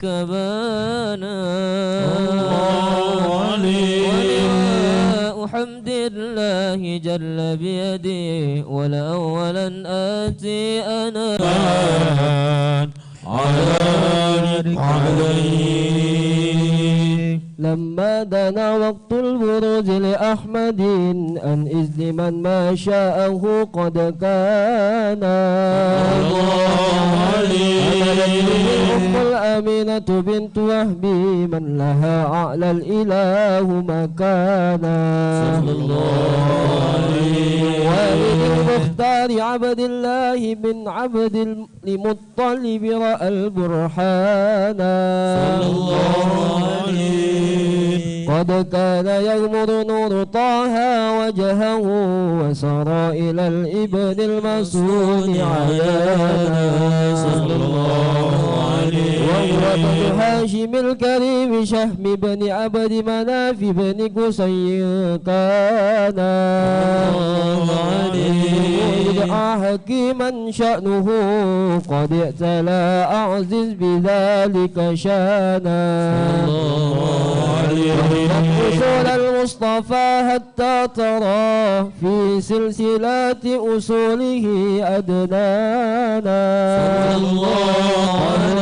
كبانا ولواء حمد الله جل بيدي ولا أولا آتي أنا لما دنا وقت البروز لأحمد أن إذ من ما شاءه قد كان الأم الأمينة بنت وهبي من لها أعلى الإله مكانا والد المختار عبد الله بن عبد المطلب رأى البرهان قد كان يغمر نور طه وجهه وسار إلى الإبن المسؤول عيانا صلى الله عليه وهو هاشم الكريم شهم بن عبد مناف بن قصي كان حكيما شأنه قد اعتلى أعزز بذلك شانا أصول المصطفى حتى ترى في سلسلات أصوله أدنانا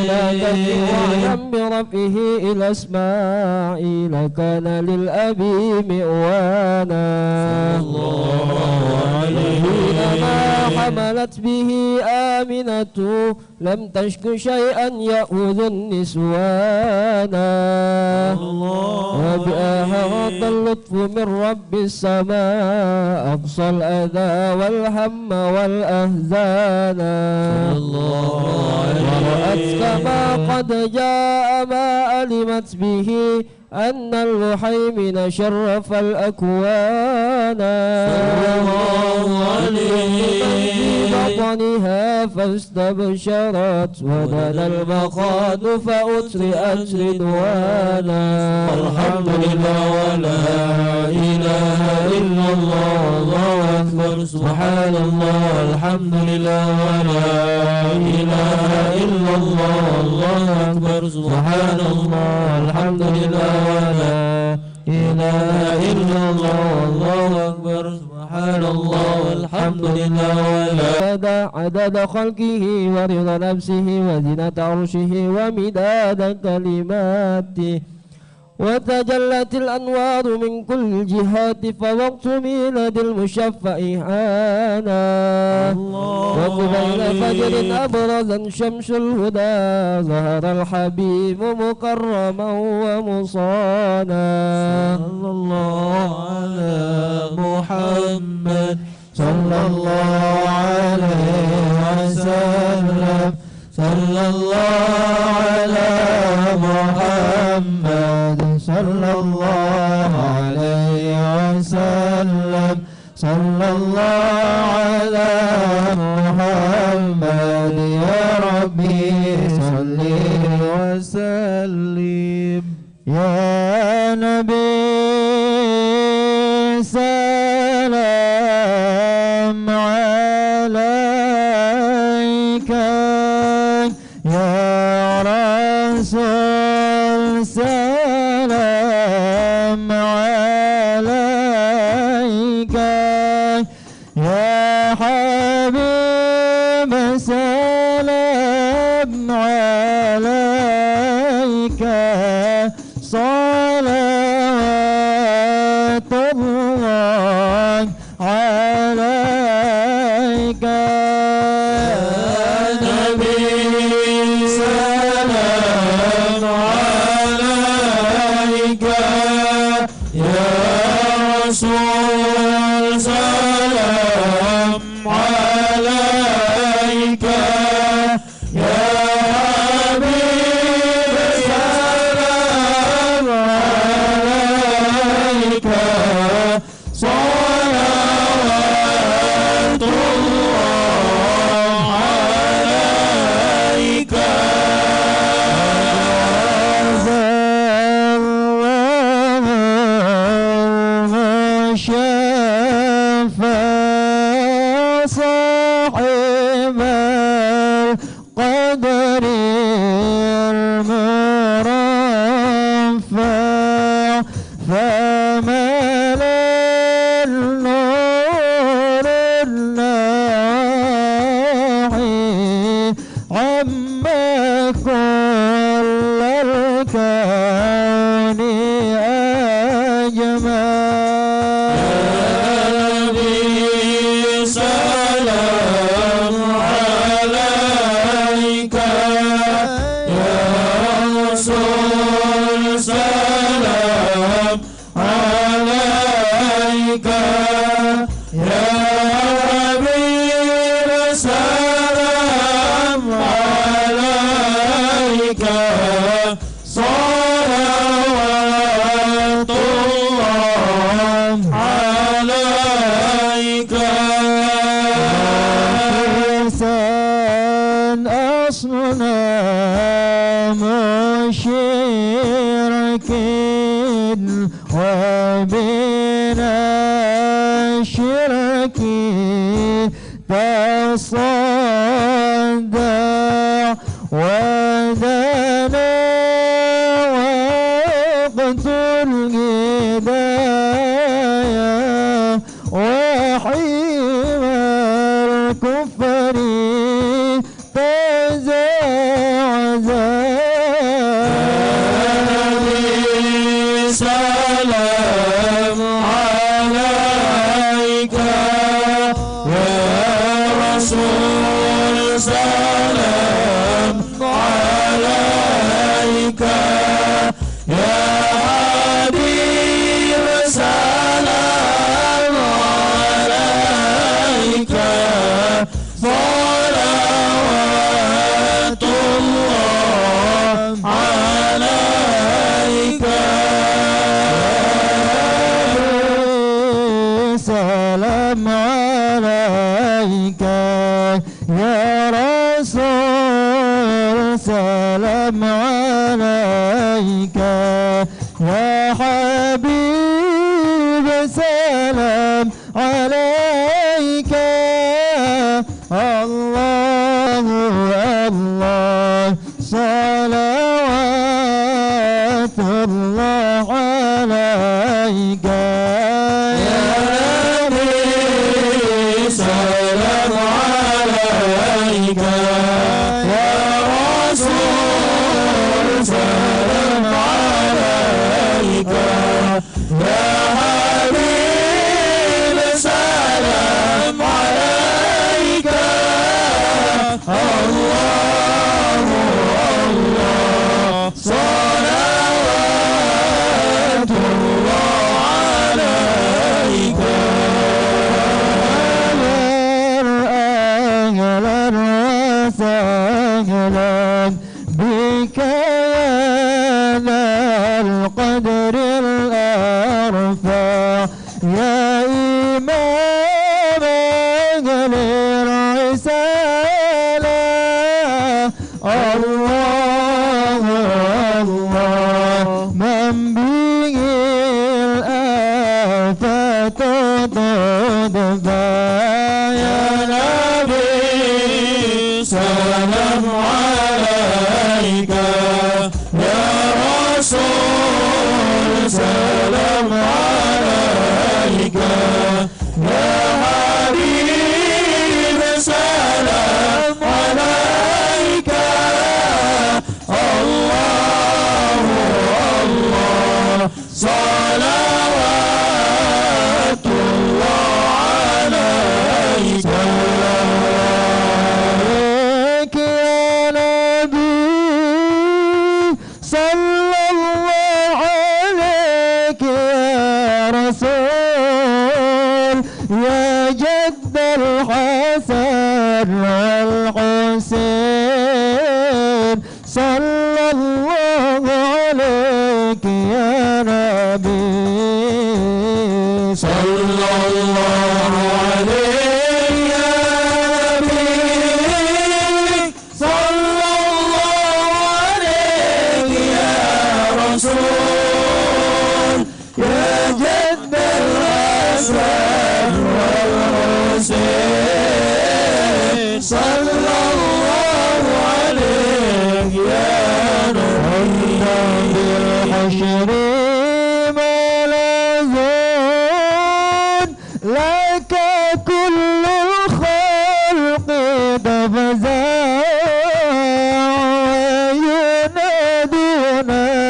واعلم برفعه إلى إسماعيل كان للأبي مئوانا حينما حملت به آمنة لم تشك شيئا يأخذ النسوانا وبآها اللطف من رب السماء أقصى الأذى والهم والأهزان ورأت كما قد جاء ما علمت به أن المحيمن شرف الأكوان في بطنها فاستبشرت ودنا المخاض فأترئت رضوانا الحمد لله ولا إله إلا الله الله أكبر سبحان الله الحمد لله ولا إله إلا الله الله أكبر سبحان الله الحمد لله ولا إله إلا الله الله أكبر سبحان الله والحمد لله ولا عدد خلقه ورضا نفسه وزنة عرشه ومداد كلماته وتجلت الأنوار من كل الجهات فوقت ميلاد المشفع هانا وقبيل فجر أبرزا شمس الهدى ظهر الحبيب مكرما ومصانا صلى الله على محمد صلى الله عليه وسلم صلى الله على محمد صلى الله عليه وسلم صلى الله على محمد يا ربي صل وسلم يا نبي سلام عليك يا رسول سلام عليك يا حبيب سلام عليك صلوات الله عليك رسول سلام عليك يا حبيب سلام الكون أجمع. سلام عليك يا رسول سلام عليك يا حبيب سلام عليك صلوات الله عليك إنسان أصلنا مشركين وبنا شركين تصدع ودنا وقت الهداية وحيم الكفر تزعزع. سلام عليك يا رسول سلام عليك يا حبيب سلام عليك صلوات الله عليك سلام عليك يا رسول سلام عليك يا حبيب سلام عليك. الله الله صلوات الله عليك يا نبي سلام عليك يا رسول سلام عليك يا حبيب سلام عليك. الله الله صلوات الله عليك. أهلا وسهلا بك يا ذا القدر الأرفع يا إمام أهل الرسالة. الله الله من به الآفات تدفع يا نبي سلام عليك يا رسول سلام عليك يا حبيب سلام عليك. الله الله صلوات الله عليك. عليك يا نبي صلى الله عليك يا رسول يا جد الحسن والحسين صلى الله عليك يا نبي صلى الله عليك يا نبي صلى الله عليك يا رسول يا جد الحسن والحسين صلى الله عليك يا نبي. بالحشر ملازون لك كل الخلق تفزع ينادونك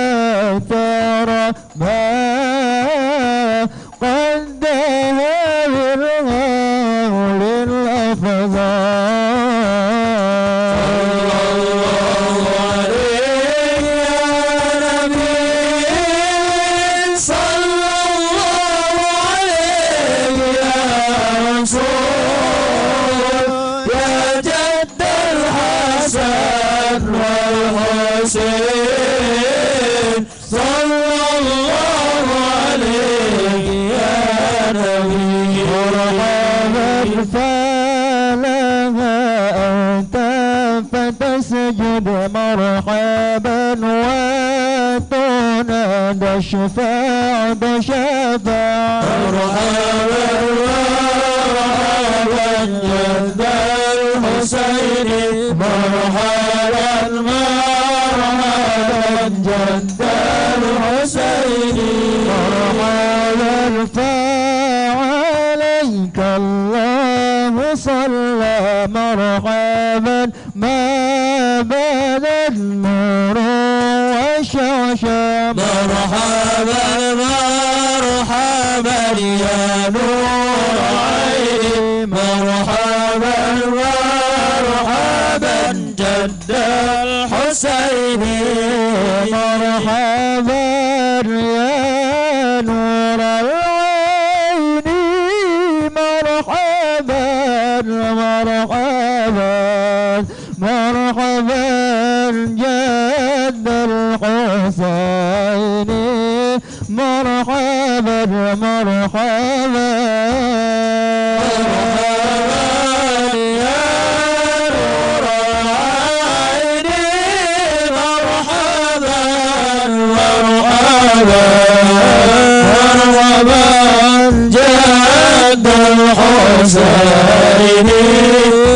المجد مرحبا وتنادى الشفاعة شفاعة مرحبا مرحبا جد الحسين مرحبا مرحبا جد الحسين مرحبا فعليك الله صلى مرحبا ما بدا النور وشعشع مرحبا مرحبا يا نور عيني مرحبا مرحبا جد الحسين مرحبا يا نور العين مرحبا مرحبا مرحبا جد الحسين مرحبا مرحبا حسيني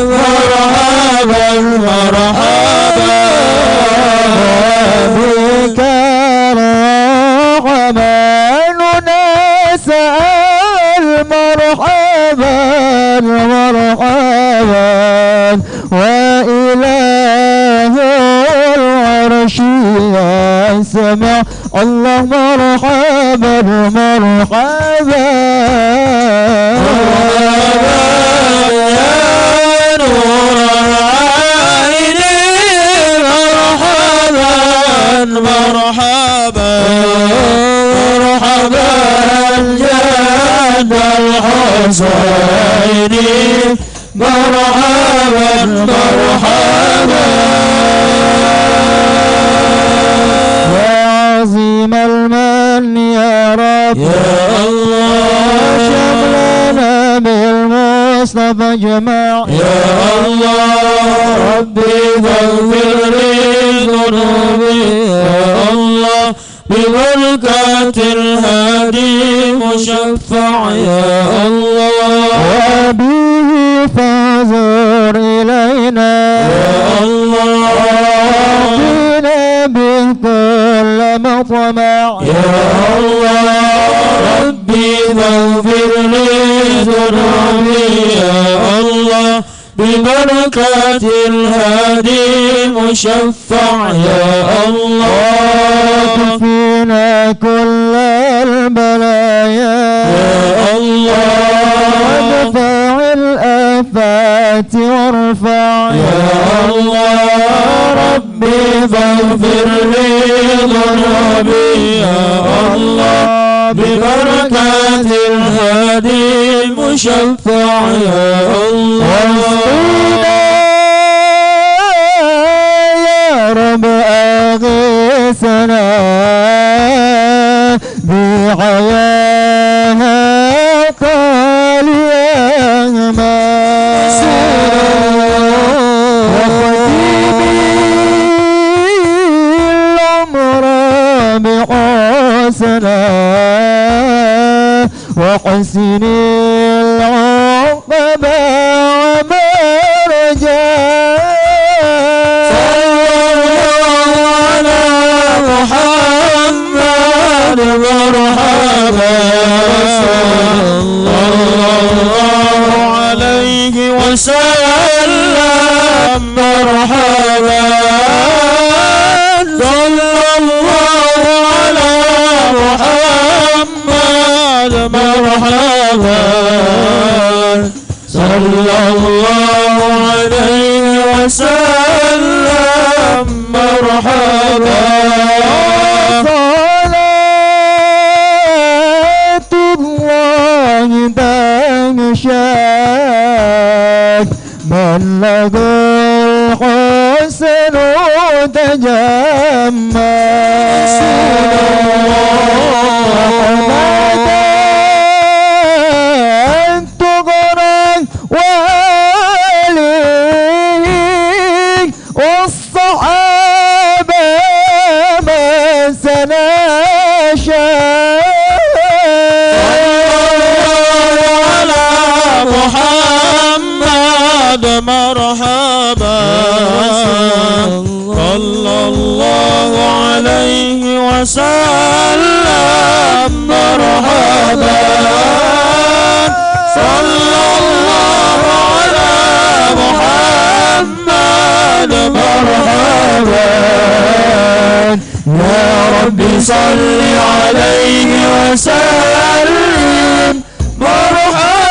مرحبا مرحبا بك الرحمن نسأل مرحبا مرحبا وإله العرش يسمع الله مرحبا مرحبا مرحبا مرحبا جد الحسين مرحبا مرحبا يا عظيم المن يا رب يا الله شملنا بالمصطفى جماع يا الله ربي فاغفر لي ذنوبي يا الله ببركة الهادي مشفع يا الله وبه فانظر إلينا يا الله واهدنا بكل مطمع يا الله ربي فاغفر لي ذنوبي يا الله ببركة الهادي مشفع يا الله تكفينا كل البلايا يا الله وادفع الآفات وارفع يا الله ربي فاغفر لي ذنوبي يا الله ببركة الهادي المشفع يا الله يا رب أغثنا بحياة قليما العمر بحسنا وحسن العقبى ومرجا على محمد مرحبا صلى الله عليه وسلم مرحبا صلى الله على محمد مرحبا صلى الله عليه وسلم مرحبا صلاة الله تغشاك من له الحسن تجمل تغرق وآلك والصلاة وسلم مرحبا صلى الله على محمد مرحبا يا رب صل عليه وسلم مرحبا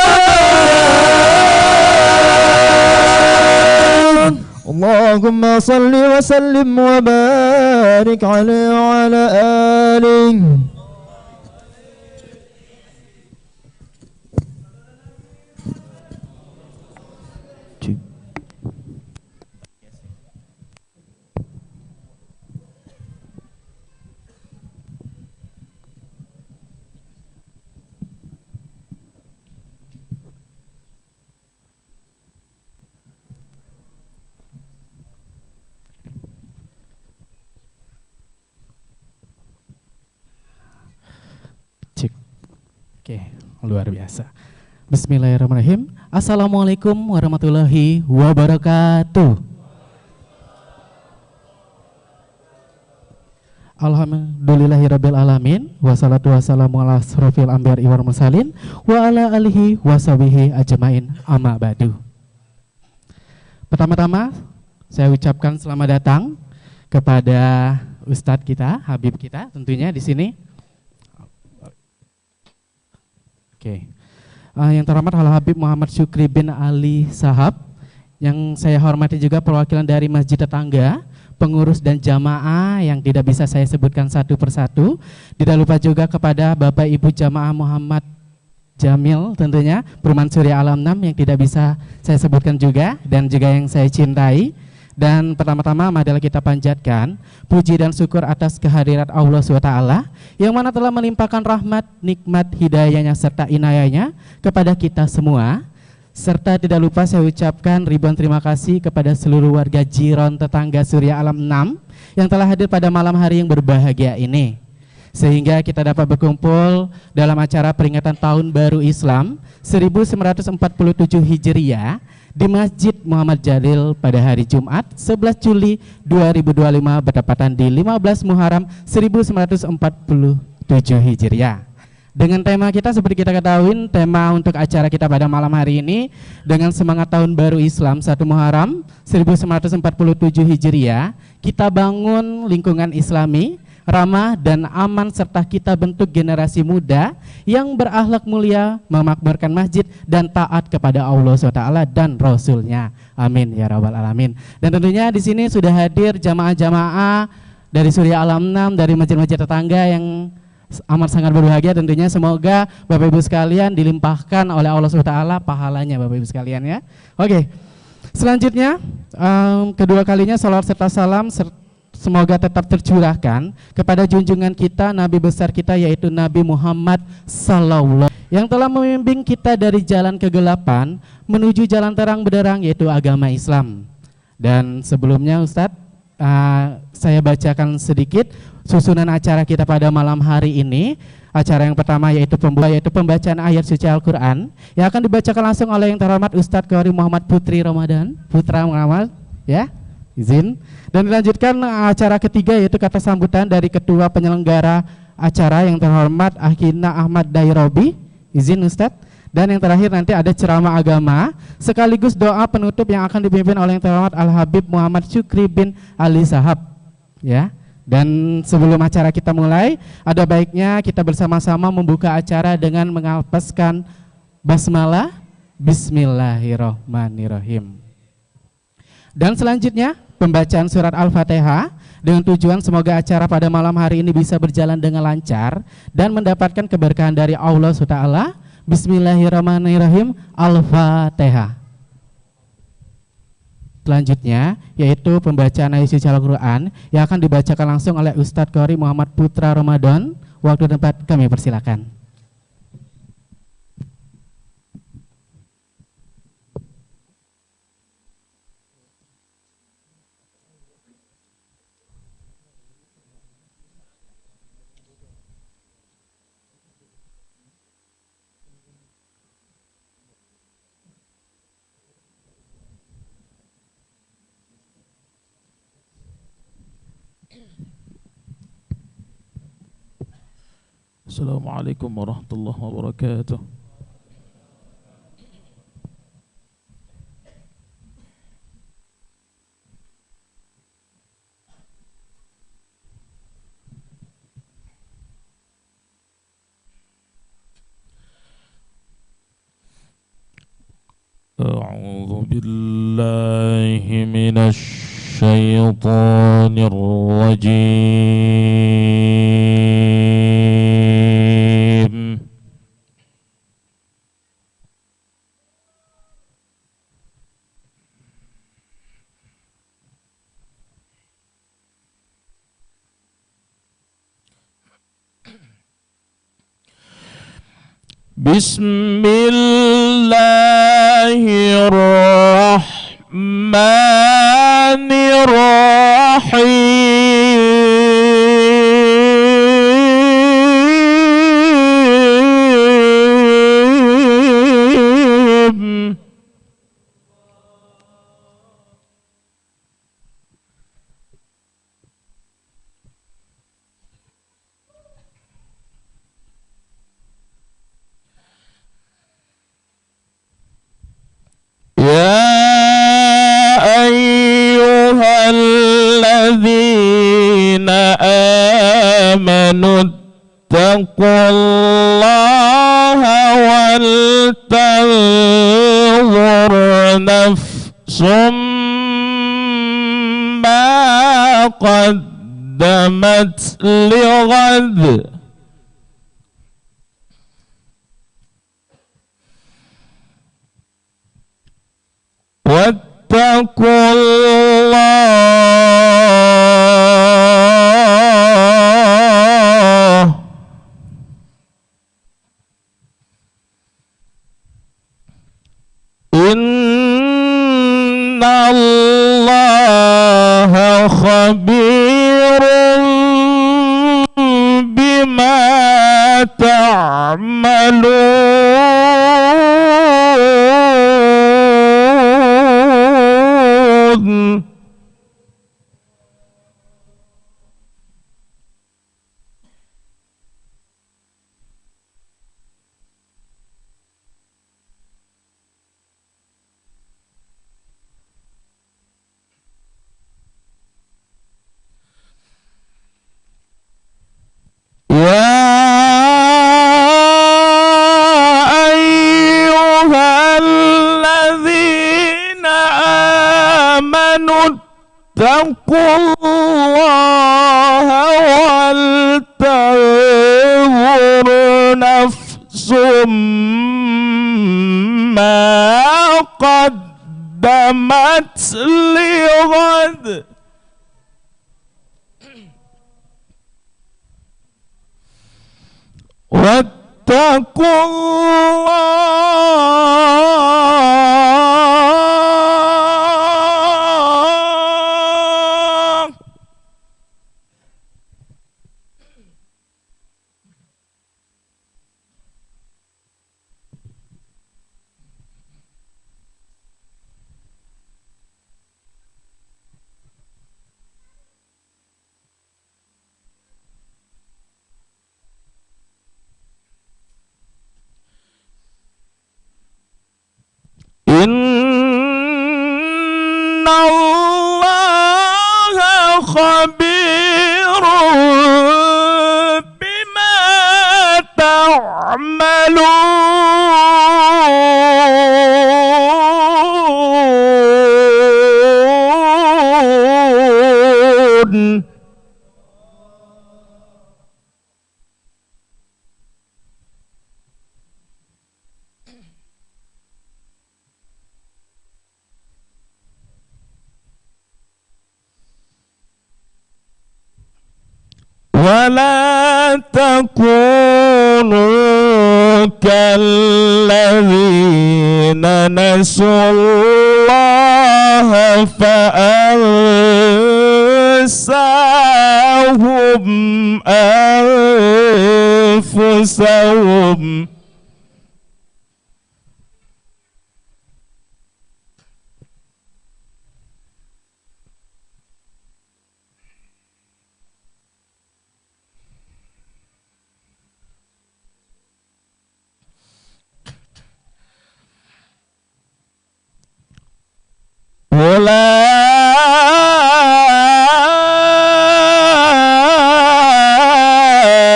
اللهم صل وسلم وبارك عليه وعلى آله. Oke, luar biasa. Bismillahirrahmanirrahim. Assalamualaikum warahmatullahi wabarakatuh. Alhamdulillahirabbil alamin wassalatu wassalamu ala asrofil anbiya'i wal mursalin wa ala alihi washabihi ajmain amma ba'du. Pertama-tama saya ucapkan selamat datang kepada Ustadz kita, Habib kita tentunya di sini. Oke. Yang terhormat Al Habib Muhammad Syukri bin Ali Sahab, yang saya hormati juga perwakilan dari masjid tetangga, pengurus dan jamaah yang tidak bisa saya sebutkan satu persatu. Tidak lupa juga kepada Bapak Ibu jamaah Muhammad Jamil tentunya, Perumahan Surya Alam 6 yang tidak bisa saya sebutkan juga, dan juga yang saya cintai. Dan pertama-tama marilah kita panjatkan puji dan syukur atas kehadirat Allah SWT yang mana telah melimpahkan rahmat, nikmat, hidayahnya serta inayahnya kepada kita semua. Serta tidak lupa saya ucapkan ribuan terima kasih kepada seluruh warga Jiron tetangga Surya Alam 6 yang telah hadir pada malam hari yang berbahagia ini, sehingga kita dapat berkumpul dalam acara peringatan Tahun Baru Islam 1947 Hijriah di Masjid Muhammad Jalil pada hari Jumat 11 Juli 2025 bertepatan di 15 Muharram 1947 Hijriah. Dengan tema kita seperti kita ketahui, tema untuk acara kita pada malam hari ini dengan semangat Tahun Baru Islam 1 Muharram 1947 Hijriah, kita bangun lingkungan Islami ramah dan aman serta kita bentuk generasi muda yang berakhlak mulia, memakmurkan masjid dan taat kepada Allah SWT dan Rasulnya. Amin ya rabbal alamin. Dan tentunya di sini sudah hadir jamaah-jamaah dari Surya Alam 6, dari masjid-masjid tetangga yang amat sangat berbahagia tentunya. Semoga Bapak Ibu sekalian dilimpahkan oleh Allah SWT pahalanya Bapak Ibu sekalian ya. Oke, selanjutnya kedua kalinya salawat serta salam semoga tetap tercurahkan kepada junjungan kita, Nabi besar kita yaitu Nabi Muhammad Sallallahu yang telah membimbing kita dari jalan kegelapan menuju jalan terang benderang yaitu agama Islam. Dan sebelumnya Ustadz, saya bacakan sedikit susunan acara kita pada malam hari ini. Acara yang pertama yaitu pembacaan ayat suci Al-Quran yang akan dibacakan langsung oleh yang terhormat Ustadz Qori Muhammad Putra Muhammad ya. Izin. Dan dilanjutkan acara ketiga yaitu kata sambutan dari ketua penyelenggara acara yang terhormat Akhina Ahmad Dairobi. Izin Ustadz. Dan yang terakhir nanti ada ceramah agama sekaligus doa penutup yang akan dipimpin oleh yang terhormat Al Habib Muhammad Syukri bin Ali Sahab ya. Dan sebelum acara kita mulai, ada baiknya kita bersama-sama membuka acara dengan mengalpaskan basmalah. Bismillahirrahmanirrahim. Dan selanjutnya pembacaan surat Al-Fatihah dengan tujuan semoga acara pada malam hari ini bisa berjalan dengan lancar dan mendapatkan keberkahan dari Allah SWT. Bismillahirrahmanirrahim. Al-Fatihah. Selanjutnya yaitu pembacaan ayat suci Al-Quran yang akan dibacakan langsung oleh Ustadz Qori Muhammad Putra Ramadan. Waktu dan tempat kami persilakan. Assalamualaikum warahmatullahi wabarakatuh. أعوذ بالله من الشيطان الرجيم. بسم الله الرحمن الرحيم. يا أيها الذين آمنوا اتقوا الله ولتنظر نفس ما قدمت لغد واتقوا الله إن الله خبير بما تعملون. يا أيها الذين آمنوا اتقوا الله ولتنظر نفس ما قدمت لغد واتقوا الله إن الله خبير بما تعملون. ولا تكونوا كالذين نسوا الله فأنساهم أنفسهم.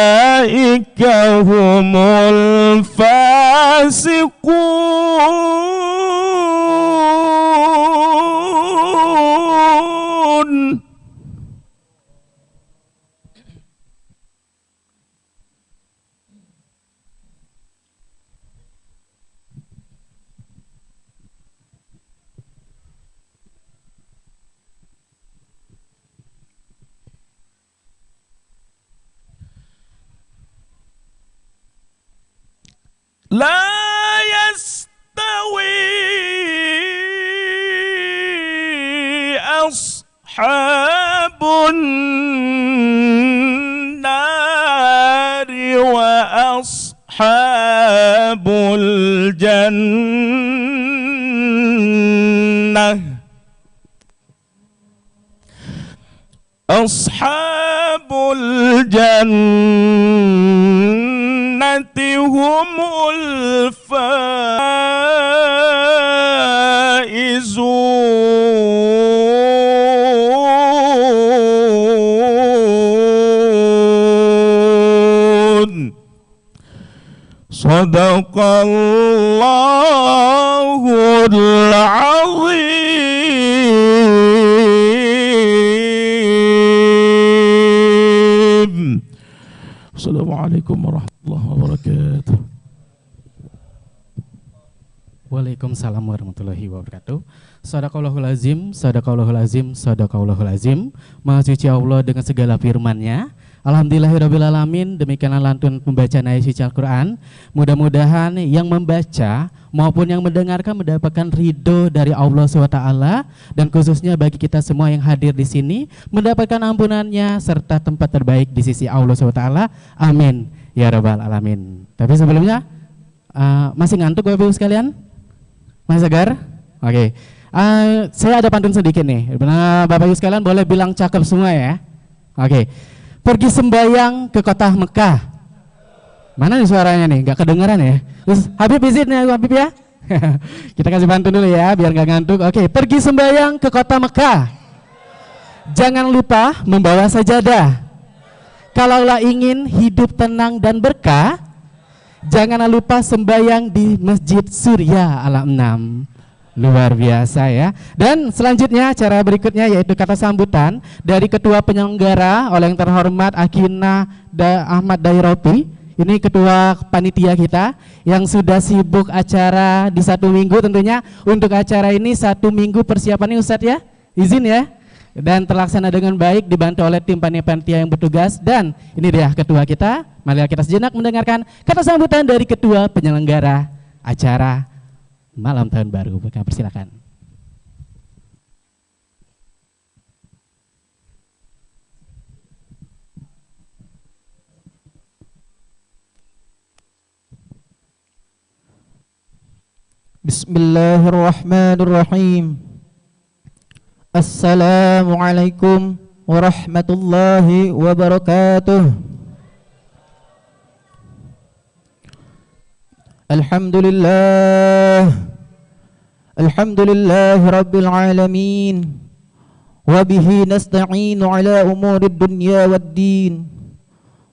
ulaika humul fasiqun. La yastawi ashabun nari wa ashabul jannah. Ashabul jannati humul faizun. Sadaqallahul azim. Assalamualaikum warahmatullahi wabarakatuh. Waalaikumsalam warahmatullahi wabarakatuh. Sadaqallahul azim, sadaqallahul azim, sadaqallahul azim. Maha suci Allah dengan segala firman-Nya. Alhamdulillahirrabbilalamin. Demikianlah lantun pembacaan ayat suci Al-Quran. Mudah-mudahan yang membaca maupun yang mendengarkan mendapatkan ridho dari Allah SWT, dan khususnya bagi kita semua yang hadir di sini mendapatkan ampunannya serta tempat terbaik di sisi Allah SWT. Amin ya rabbal alamin. Tapi sebelumnya masih ngantuk Bapak Ibu sekalian? Masih segar? Oke. Saya ada pantun sedikit nih. Bapak Ibu sekalian boleh bilang cakep semua ya. Oke. Pergi sembahyang ke kota Mekah. Mana nih suaranya nih? Gak kedengaran ya? Terus Habib izin ya Habib ya. Kita kasih pantun dulu ya biar gak ngantuk. Oke, pergi sembahyang ke kota Mekah. Jangan lupa membawa sajadah. Kalaulah ingin hidup tenang dan berkah, jangan lupa sembahyang di Masjid Surya Al-6. Luar biasa ya. Dan selanjutnya acara berikutnya yaitu kata sambutan dari Ketua Penyelenggara oleh yang terhormat Akina Ahmad Dairopi. Ini ketua panitia kita yang sudah sibuk acara di 1 minggu tentunya. Untuk acara ini 1 minggu persiapannya Ustadz ya, izin ya. Dan terlaksana dengan baik dibantu oleh tim panitia yang bertugas. Dan ini dia ketua kita. Mari kita sejenak mendengarkan kata sambutan dari Ketua Penyelenggara acara Malam Tahun Baru. Persilakan. Bismillahirrahmanirrahim. Assalamualaikum warahmatullahi wabarakatuh. Alhamdulillah, alhamdulillah rabbil alamin. Wabihi nasta'inu ala umuri dunya waddin.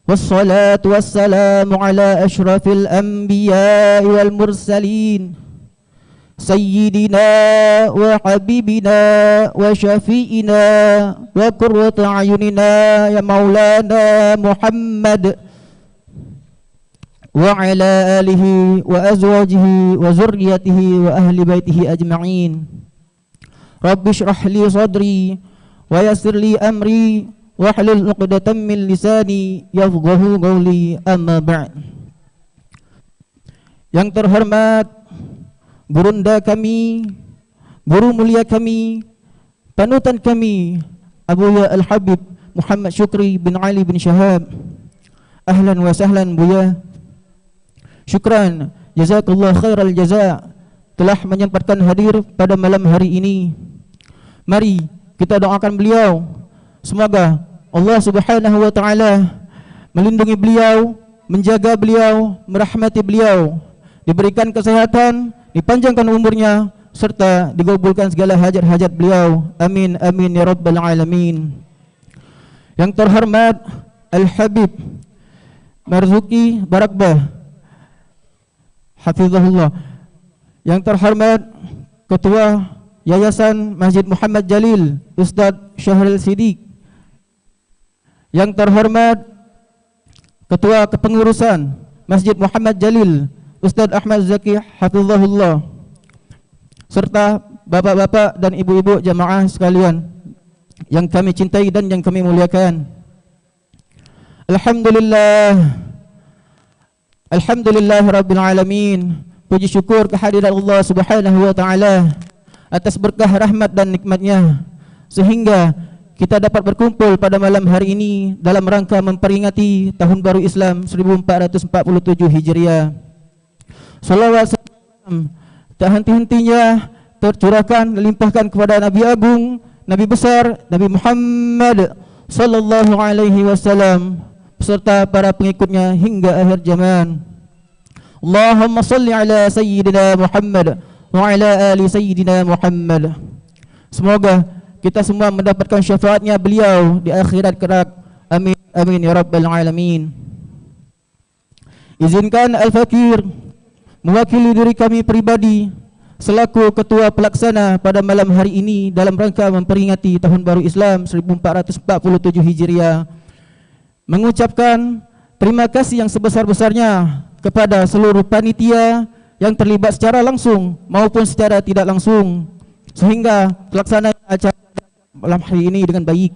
Wassalatu wassalamu ala ashrafil anbiya wal mursalin, Sayyidina wa habibina wa syafi'ina wa qurrata ayunina ya maulana Muhammad wa ala alihi wa azwajihi wa zurriyatihi wa ahli baitihi ajma'in. Rabbi shrah li sadri wa yassir li amri wa hlul 'uqdatam min lisani yafqahu qawli, amma ba'd. Yang terhormat Gurunda kami, guru mulia kami, panutan kami Abuya Al-Habib Muhammad Syukri bin Ali bin Syahab. Ahlan wa sahlan Buya. Syukran, jazakallah khairal jaza telah menyempatkan hadir pada malam hari ini. Mari kita doakan beliau, semoga Allah Subhanahu wa taala melindungi beliau, menjaga beliau, merahmati beliau, diberikan kesehatan, dipanjangkan umurnya, serta digabulkan segala hajat-hajat beliau. Amin amin ya rabbal alamin. Yang terhormat Al-Habib Marzuki Barakbah hafizahullah. Yang terhormat Ketua Yayasan Masjid Muhammad Jalil Ustaz Syahril Siddiq. Yang terhormat Ketua Kepengurusan Masjid Muhammad Jalil Ustaz Ahmad Zaki hafizahullah, serta bapak-bapak dan ibu-ibu jamaah sekalian yang kami cintai dan yang kami muliakan. Alhamdulillah rabbil alamin. Puji syukur kehadirat Allah Subhanahu wa taala atas berkah rahmat dan nikmatnya sehingga kita dapat berkumpul pada malam hari ini dalam rangka memperingati Tahun Baru Islam 1447 Hijriah. Salawat tak henti-hentinya tercurahkan, limpahkan kepada Nabi Agung, Nabi besar, Nabi Muhammad sallallahu alaihi wasallam beserta para pengikutnya hingga akhir zaman. Allahumma salli ala sayyidina Muhammad wa ala ali sayyidina Muhammad. Semoga kita semua mendapatkan syafaatnya beliau di akhirat kelak. Amin amin ya rabbal alamin. Izinkan Al-Fakir mewakili diri kami pribadi selaku ketua pelaksana pada malam hari ini dalam rangka memperingati Tahun Baru Islam 1447 Hijriah mengucapkan terima kasih yang sebesar-besarnya kepada seluruh panitia yang terlibat secara langsung maupun secara tidak langsung sehingga pelaksanaan acara malam hari ini dengan baik.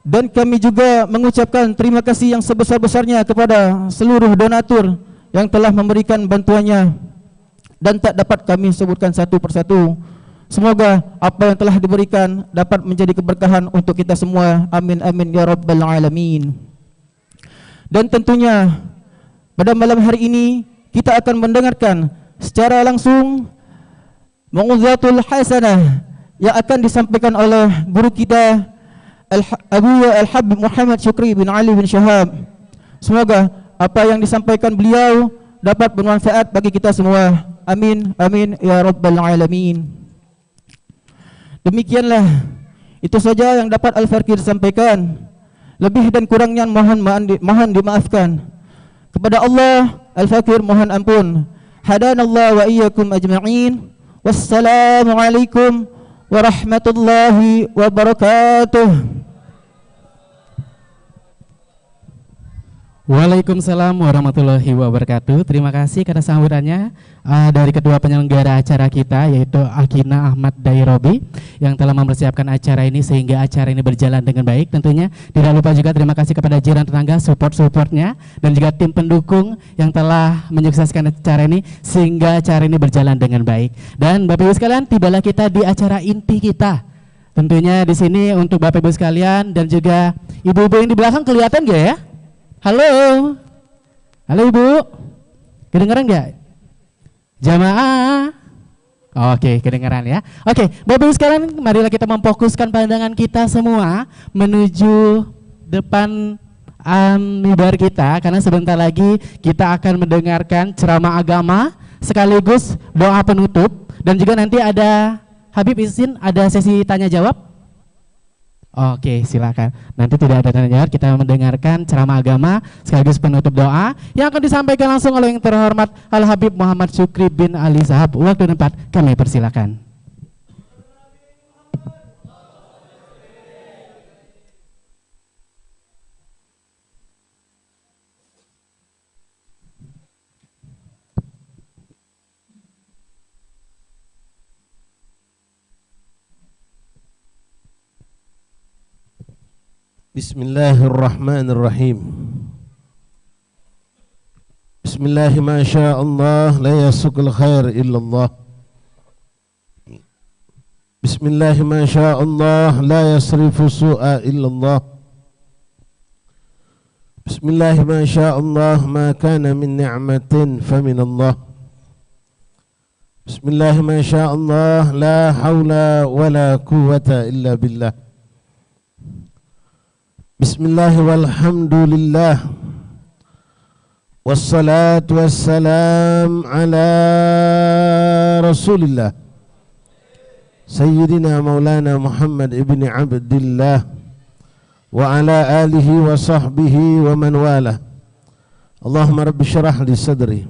Dan kami juga mengucapkan terima kasih yang sebesar-besarnya kepada seluruh donatur yang telah memberikan bantuannya dan tak dapat kami sebutkan satu persatu. Semoga apa yang telah diberikan dapat menjadi keberkahan untuk kita semua. Amin amin ya rabbal alamin. Dan tentunya pada malam hari ini kita akan mendengarkan secara langsung mau'izatul hasanah yang akan disampaikan oleh guru kita Abu Al-Habib Muhammad Syukri bin Ali bin Shahab. Semoga apa yang disampaikan beliau dapat bermanfaat bagi kita semua. Amin amin ya rabbal alamin. Demikianlah itu saja yang dapat Al-Fakir sampaikan. Lebih dan kurangnya mohon dimaafkan. Kepada Allah Al-Fakir mohon ampun. Hadanallah wa iyyakum ajma'in. Wassalamualaikum warahmatullahi wabarakatuh. Waalaikumsalam warahmatullahi wabarakatuh. Terima kasih atas sambutannya dari kedua penyelenggara acara kita, yaitu Akina Ahmad Dairobi yang telah mempersiapkan acara ini sehingga acara ini berjalan dengan baik. Tentunya tidak lupa juga terima kasih kepada jiran tetangga supportnya dan juga tim pendukung yang telah menyukseskan acara ini sehingga acara ini berjalan dengan baik. Dan Bapak Ibu sekalian, tibalah kita di acara inti kita. Tentunya di sini untuk Bapak Ibu sekalian dan juga ibu-ibu yang di belakang kelihatan gak ya? Halo, halo Ibu, kedengaran nggak? Jamaah, oke, kedengaran ya. Oke, Bapak Ibu sekalian, marilah kita memfokuskan pandangan kita semua menuju depan mimbar kita, karena sebentar lagi kita akan mendengarkan ceramah agama sekaligus doa penutup dan juga nanti ada Habib izin ada sesi tanya jawab. Oke, silakan. Nanti tidak ada tanya jawab, kita mendengarkan ceramah agama sekaligus penutup doa yang akan disampaikan langsung oleh yang terhormat Al-Habib Muhammad Syukri bin Ali Shahab. Waktu dan tempat kami persilakan. Bismillahirrahmanirrahim. Bismillah ma sya Allah la yasukul khair illallah. Bismillah ma sya Allah la yasrifu su'a illallah. Bismillah ma sya Allah ma kana min ni'matin famin Allah. Bismillah ma sya Allah la hawla wa la quwwata illa billah. Bismillah walhamdulillah wassalatu wassalam ala Rasulillah Sayyidina Maulana Muhammad ibni Abdillah wa ala alihi wa sahbihi wa man wala. Allahumma rabbi syrah li sadri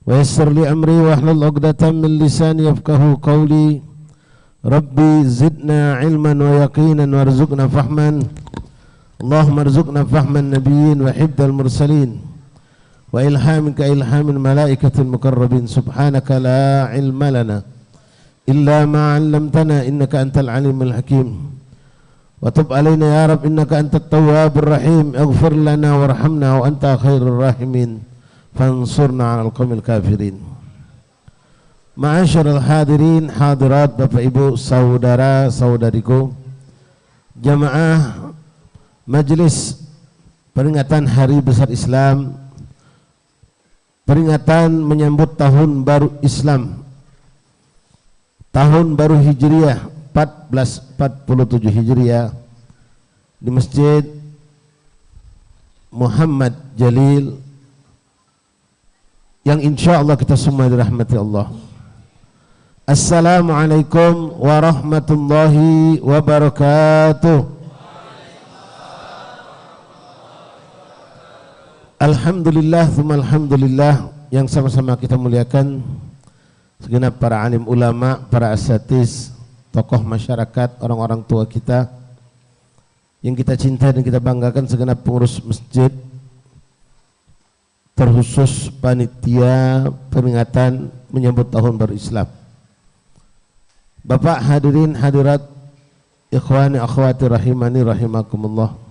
wa yassir li amri wa hlul 'uqdatam min lisani yafqahu qawli. Rabbi zidna ilman wa yaqinan warzuqna fahman. Allahumma arzuqna fahman nabiyyin wa hibdal mursalin wa ilhamin ka ilhamin malaikatil mukarrabin. Subhanaka la ilma lana illa ma 'allamtana innaka antal alimul hakim. Wa tub alaina ya rab innaka antat tawwabur rahim. Ighfir lana warhamna wa anta khairur rahimin. Fansurna 'alal qaumil kafirin. Ma'asyiral hadirin hadirat, Bapak Ibu, saudara saudariku, jamaah Majelis peringatan Hari Besar Islam, peringatan menyambut tahun baru Islam, tahun baru Hijriah 1447 Hijriah di Masjid Muhammad Jalil yang insya Allah kita semua dirahmati Allah. Assalamualaikum warahmatullahi wabarakatuh. Alhamdulillah, thumma alhamdulillah, yang sama-sama kita muliakan segenap para alim ulama, para asatiz, tokoh masyarakat, orang-orang tua kita yang kita cintai dan kita banggakan, segenap pengurus masjid, terkhusus panitia peringatan menyambut tahun baru Islam. Bapak hadirin hadirat, ikhwani akhwati rahimani rahimakumullah.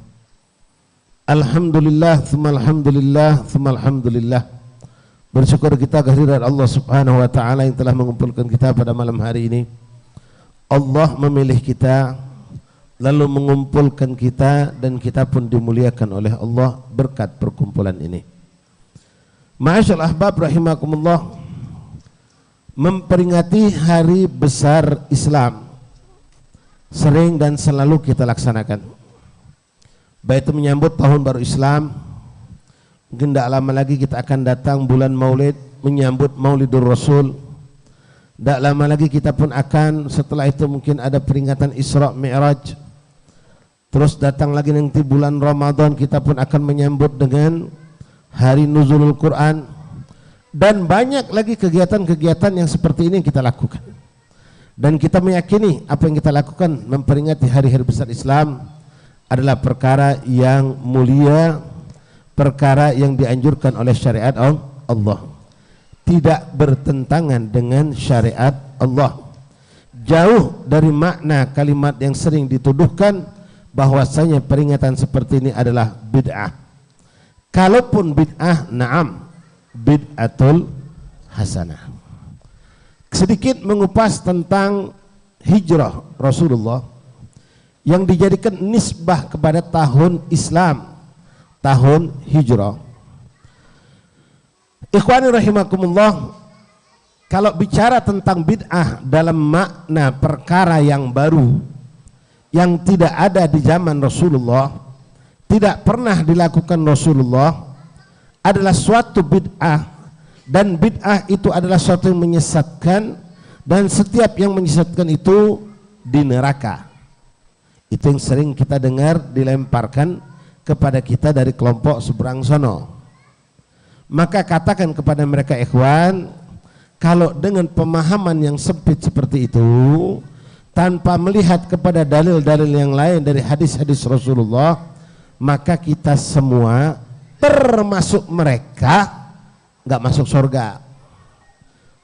Alhamdulillah, thumma alhamdulillah, thumma alhamdulillah. Bersyukur kita kehadirat Allah Subhanahu wa taala yang telah mengumpulkan kita pada malam hari ini. Allah memilih kita, lalu mengumpulkan kita, dan kita pun dimuliakan oleh Allah berkat perkumpulan ini. Ma'asyal ahbab rahimakumullah, memperingati hari besar Islam sering dan selalu kita laksanakan. Baik itu menyambut tahun baru Islam, mungkin tidak lama lagi kita akan datang bulan Maulid, menyambut Maulidur Rasul. Tidak lama lagi kita pun akan, setelah itu mungkin ada peringatan Isra Mi'raj. Terus datang lagi nanti bulan Ramadan, kita pun akan menyambut dengan hari Nuzulul Quran. Dan banyak lagi kegiatan-kegiatan yang seperti ini yang kita lakukan. Dan kita meyakini apa yang kita lakukan memperingati hari-hari besar Islam adalah perkara yang mulia, perkara yang dianjurkan oleh syariat Allah, tidak bertentangan dengan syariat Allah, jauh dari makna kalimat yang sering dituduhkan bahwasanya peringatan seperti ini adalah bid'ah. Kalaupun bid'ah, na'am, bid'atul hasanah. Sedikit mengupas tentang hijrah Rasulullah yang dijadikan nisbah kepada tahun Islam, tahun hijrah. Ikhwani rahimakumullah, kalau bicara tentang bid'ah dalam makna perkara yang baru yang tidak ada di zaman Rasulullah, tidak pernah dilakukan Rasulullah, adalah suatu bid'ah, dan bid'ah itu adalah suatu yang menyesatkan, dan setiap yang menyesatkan itu di neraka. Itu yang sering kita dengar dilemparkan kepada kita dari kelompok seberang sono. Maka katakan kepada mereka, ikhwan, kalau dengan pemahaman yang sempit seperti itu, tanpa melihat kepada dalil-dalil yang lain dari hadis-hadis Rasulullah, maka kita semua termasuk mereka nggak masuk surga.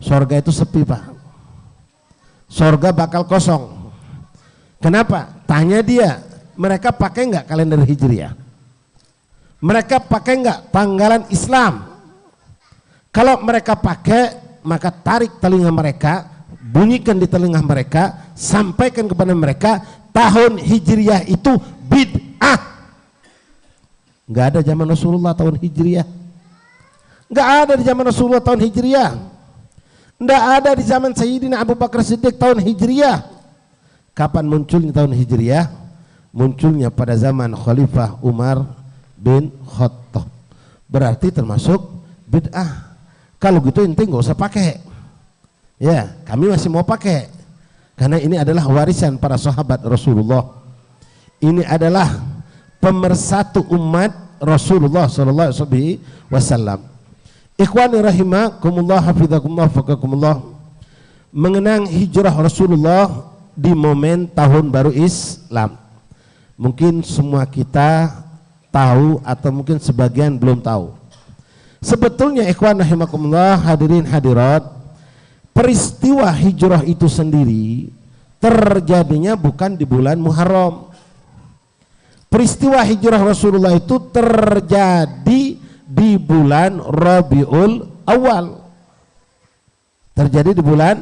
Surga itu sepi, Pak. Surga bakal kosong. Kenapa? Tanya dia, mereka pakai nggak kalender Hijriah? Mereka pakai nggak tanggalan Islam? Kalau mereka pakai, maka tarik telinga mereka, bunyikan di telinga mereka, sampaikan kepada mereka tahun Hijriah itu bid'ah. Nggak ada zaman Rasulullah tahun Hijriah. Nggak ada di zaman Rasulullah tahun Hijriah. Nggak ada di zaman Sayyidina Abu Bakar Siddiq tahun Hijriah. Kapan munculnya tahun Hijriah? Munculnya pada zaman Khalifah Umar bin Khattab. berarti termasuk bid'ah. Kalau gitu ente nggak usah pakai. Ya, kami masih mau pakai karena ini adalah warisan para sahabat Rasulullah. Ini adalah pemersatu umat Rasulullah sallallahu alaihi wasallam. Ikhwani rahimakumullah, hafizakumullah, faqakumullah. Mengenang hijrah Rasulullah di momen tahun baru Islam. Mungkin semua kita tahu atau mungkin sebagian belum tahu. Sebetulnya ikhwan rahimakumullah, hadirin hadirat, peristiwa hijrah itu sendiri terjadinya bukan di bulan Muharram. Peristiwa hijrah Rasulullah itu terjadi di bulan Rabiul Awal. Terjadi di bulan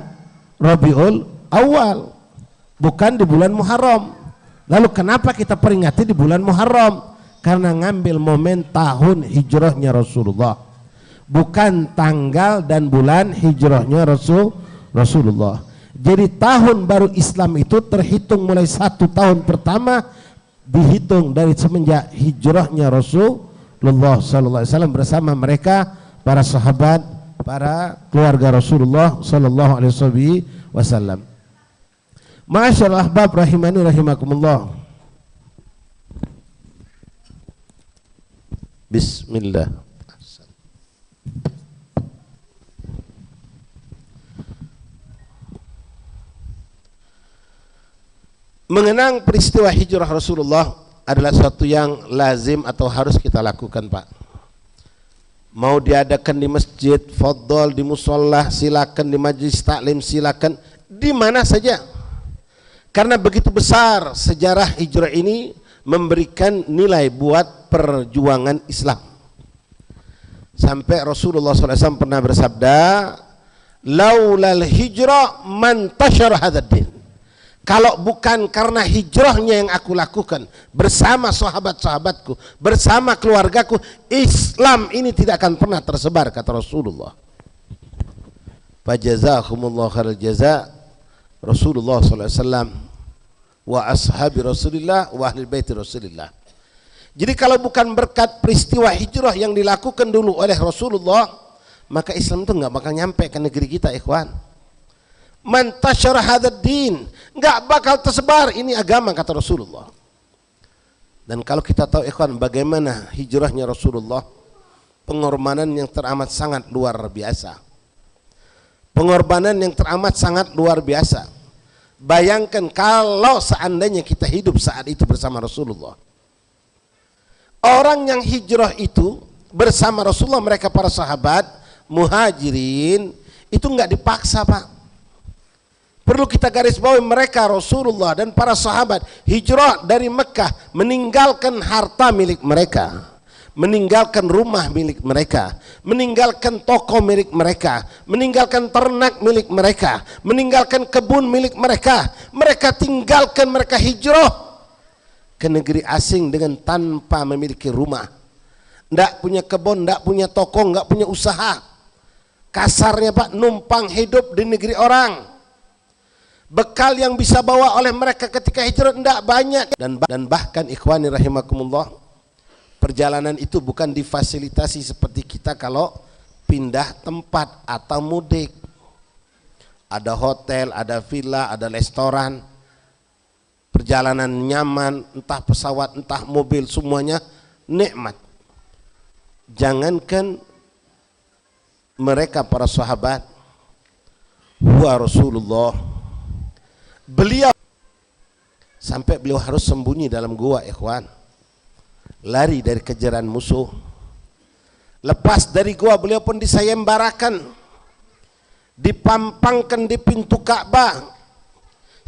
Rabiul Awal, bukan di bulan Muharram. Lalu kenapa kita peringati di bulan Muharram? Karena ngambil momen tahun hijrahnya Rasulullah, bukan tanggal dan bulan hijrahnya Rasulullah. Jadi tahun baru Islam itu terhitung mulai 1 tahun pertama, dihitung dari semenjak hijrahnya Rasulullah sallallahu alaihi wasallam bersama mereka para sahabat, para keluarga Rasulullah sallallahu alaihi wasallam. Masyaallah ahbab rahimani rahimakumullah. Bismillah. Mengenang peristiwa hijrah Rasulullah adalah suatu yang lazim atau harus kita lakukan, Pak. Mau diadakan di masjid, fadhol, di musola, silakan, di majlis taklim, silakan, di mana saja. Karena begitu besar sejarah hijrah ini memberikan nilai buat perjuangan Islam. Sampai Rasulullah SAW pernah bersabda, laulal hijrah man tashar hadzal din. Kalau bukan karena hijrahnya yang aku lakukan bersama sahabat-sahabatku, bersama keluargaku, Islam ini tidak akan pernah tersebar, kata Rasulullah. Fajazakumullah khairal jaza Rasulullah SAW wa ashabi Rasulillah wa ahli baiti Rasulillah. Jadi kalau bukan berkat peristiwa hijrah yang dilakukan dulu oleh Rasulullah, maka Islam itu nggak bakal nyampe ke negeri kita, ikhwan. Man tashara hadzal din, nggak bakal tersebar ini agama, kata Rasulullah. Dan kalau kita tahu ikhwan bagaimana hijrahnya Rasulullah, pengorbanan yang teramat sangat luar biasa. Pengorbanan yang teramat sangat luar biasa. Bayangkan kalau seandainya kita hidup saat itu bersama Rasulullah. Orang yang hijrah itu bersama Rasulullah, mereka para sahabat muhajirin, itu nggak dipaksa, Pak. Perlu kita garis bawahi, mereka Rasulullah dan para sahabat hijrah dari Mekah, meninggalkan harta milik mereka, meninggalkan rumah milik mereka, meninggalkan toko milik mereka, meninggalkan ternak milik mereka, meninggalkan kebun milik mereka. Mereka tinggalkan, mereka hijrah ke negeri asing dengan tanpa memiliki rumah, ndak punya kebun, ndak punya toko, ndak punya usaha. Kasarnya, Pak, numpang hidup di negeri orang. Bekal yang bisa bawa oleh mereka ketika hijrah ndak banyak. Dan bahkan ikhwani rahimakumullah, perjalanan itu bukan difasilitasi seperti kita kalau pindah tempat atau mudik. Ada hotel, ada villa, ada restoran, perjalanan nyaman, entah pesawat, entah mobil, semuanya nikmat. Jangankan mereka para sahabat, wa Rasulullah, beliau sampai beliau harus sembunyi dalam gua, ikhwan, lari dari kejaran musuh. Lepas dari gua, beliau pun disayembarakan, dipampangkan di pintu Ka'bah.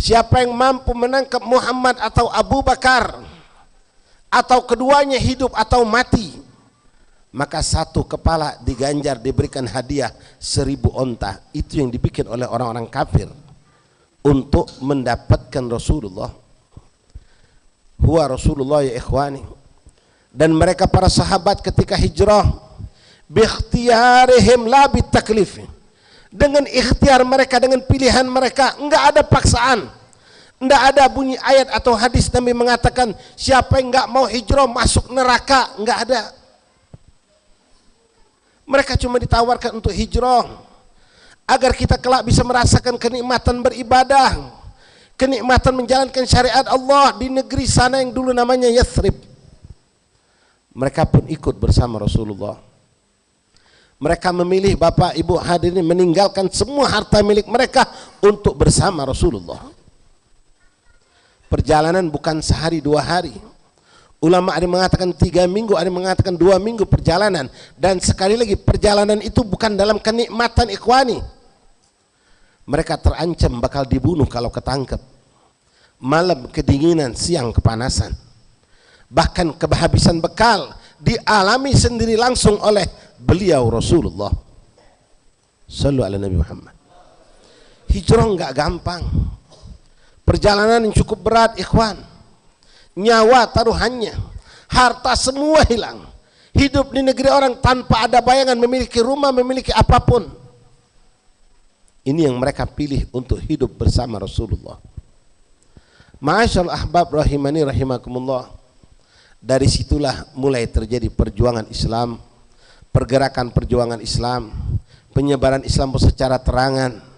Siapa yang mampu menangkap Muhammad atau Abu Bakar, atau keduanya hidup atau mati, maka satu kepala diganjar, diberikan hadiah 1000 onta. Itu yang dibikin oleh orang-orang kafir untuk mendapatkan Rasulullah. Huwa Rasulullah ya ikhwani. Dan mereka para sahabat ketika hijrah, biikhtiarihim la bitaklif, dengan ikhtiar mereka, dengan pilihan mereka, enggak ada paksaan. Enggak ada bunyi ayat atau hadis Nabi mengatakan siapa yang enggak mau hijrah masuk neraka, enggak ada. Mereka cuma ditawarkan untuk hijrah agar kita kelak bisa merasakan kenikmatan beribadah, kenikmatan menjalankan syariat Allah di negeri sana yang dulu namanya Yathrib. Mereka pun ikut bersama Rasulullah. Mereka memilih, Bapak Ibu hadirin, meninggalkan semua harta milik mereka untuk bersama Rasulullah. Perjalanan bukan sehari 2 hari. Ulama ada yang mengatakan 3 minggu, ada yang mengatakan 2 minggu perjalanan. Dan sekali lagi, perjalanan itu bukan dalam kenikmatan, ikhwani. Mereka terancam bakal dibunuh kalau ketangkep. Malam kedinginan, siang kepanasan. Bahkan kehabisan bekal dialami sendiri langsung oleh beliau Rasulullah. Sallu ala Nabi Muhammad. Hijrah enggak gampang. Perjalanan yang cukup berat, ikhwan. Nyawa taruhannya, harta semua hilang. Hidup di negeri orang tanpa ada bayangan memiliki rumah, memiliki apapun. Ini yang mereka pilih untuk hidup bersama Rasulullah. Ma'asyarul ahbab rahimani rahimakumullah. Dari situlah mulai terjadi perjuangan Islam, pergerakan perjuangan Islam, penyebaran Islam secara terangan.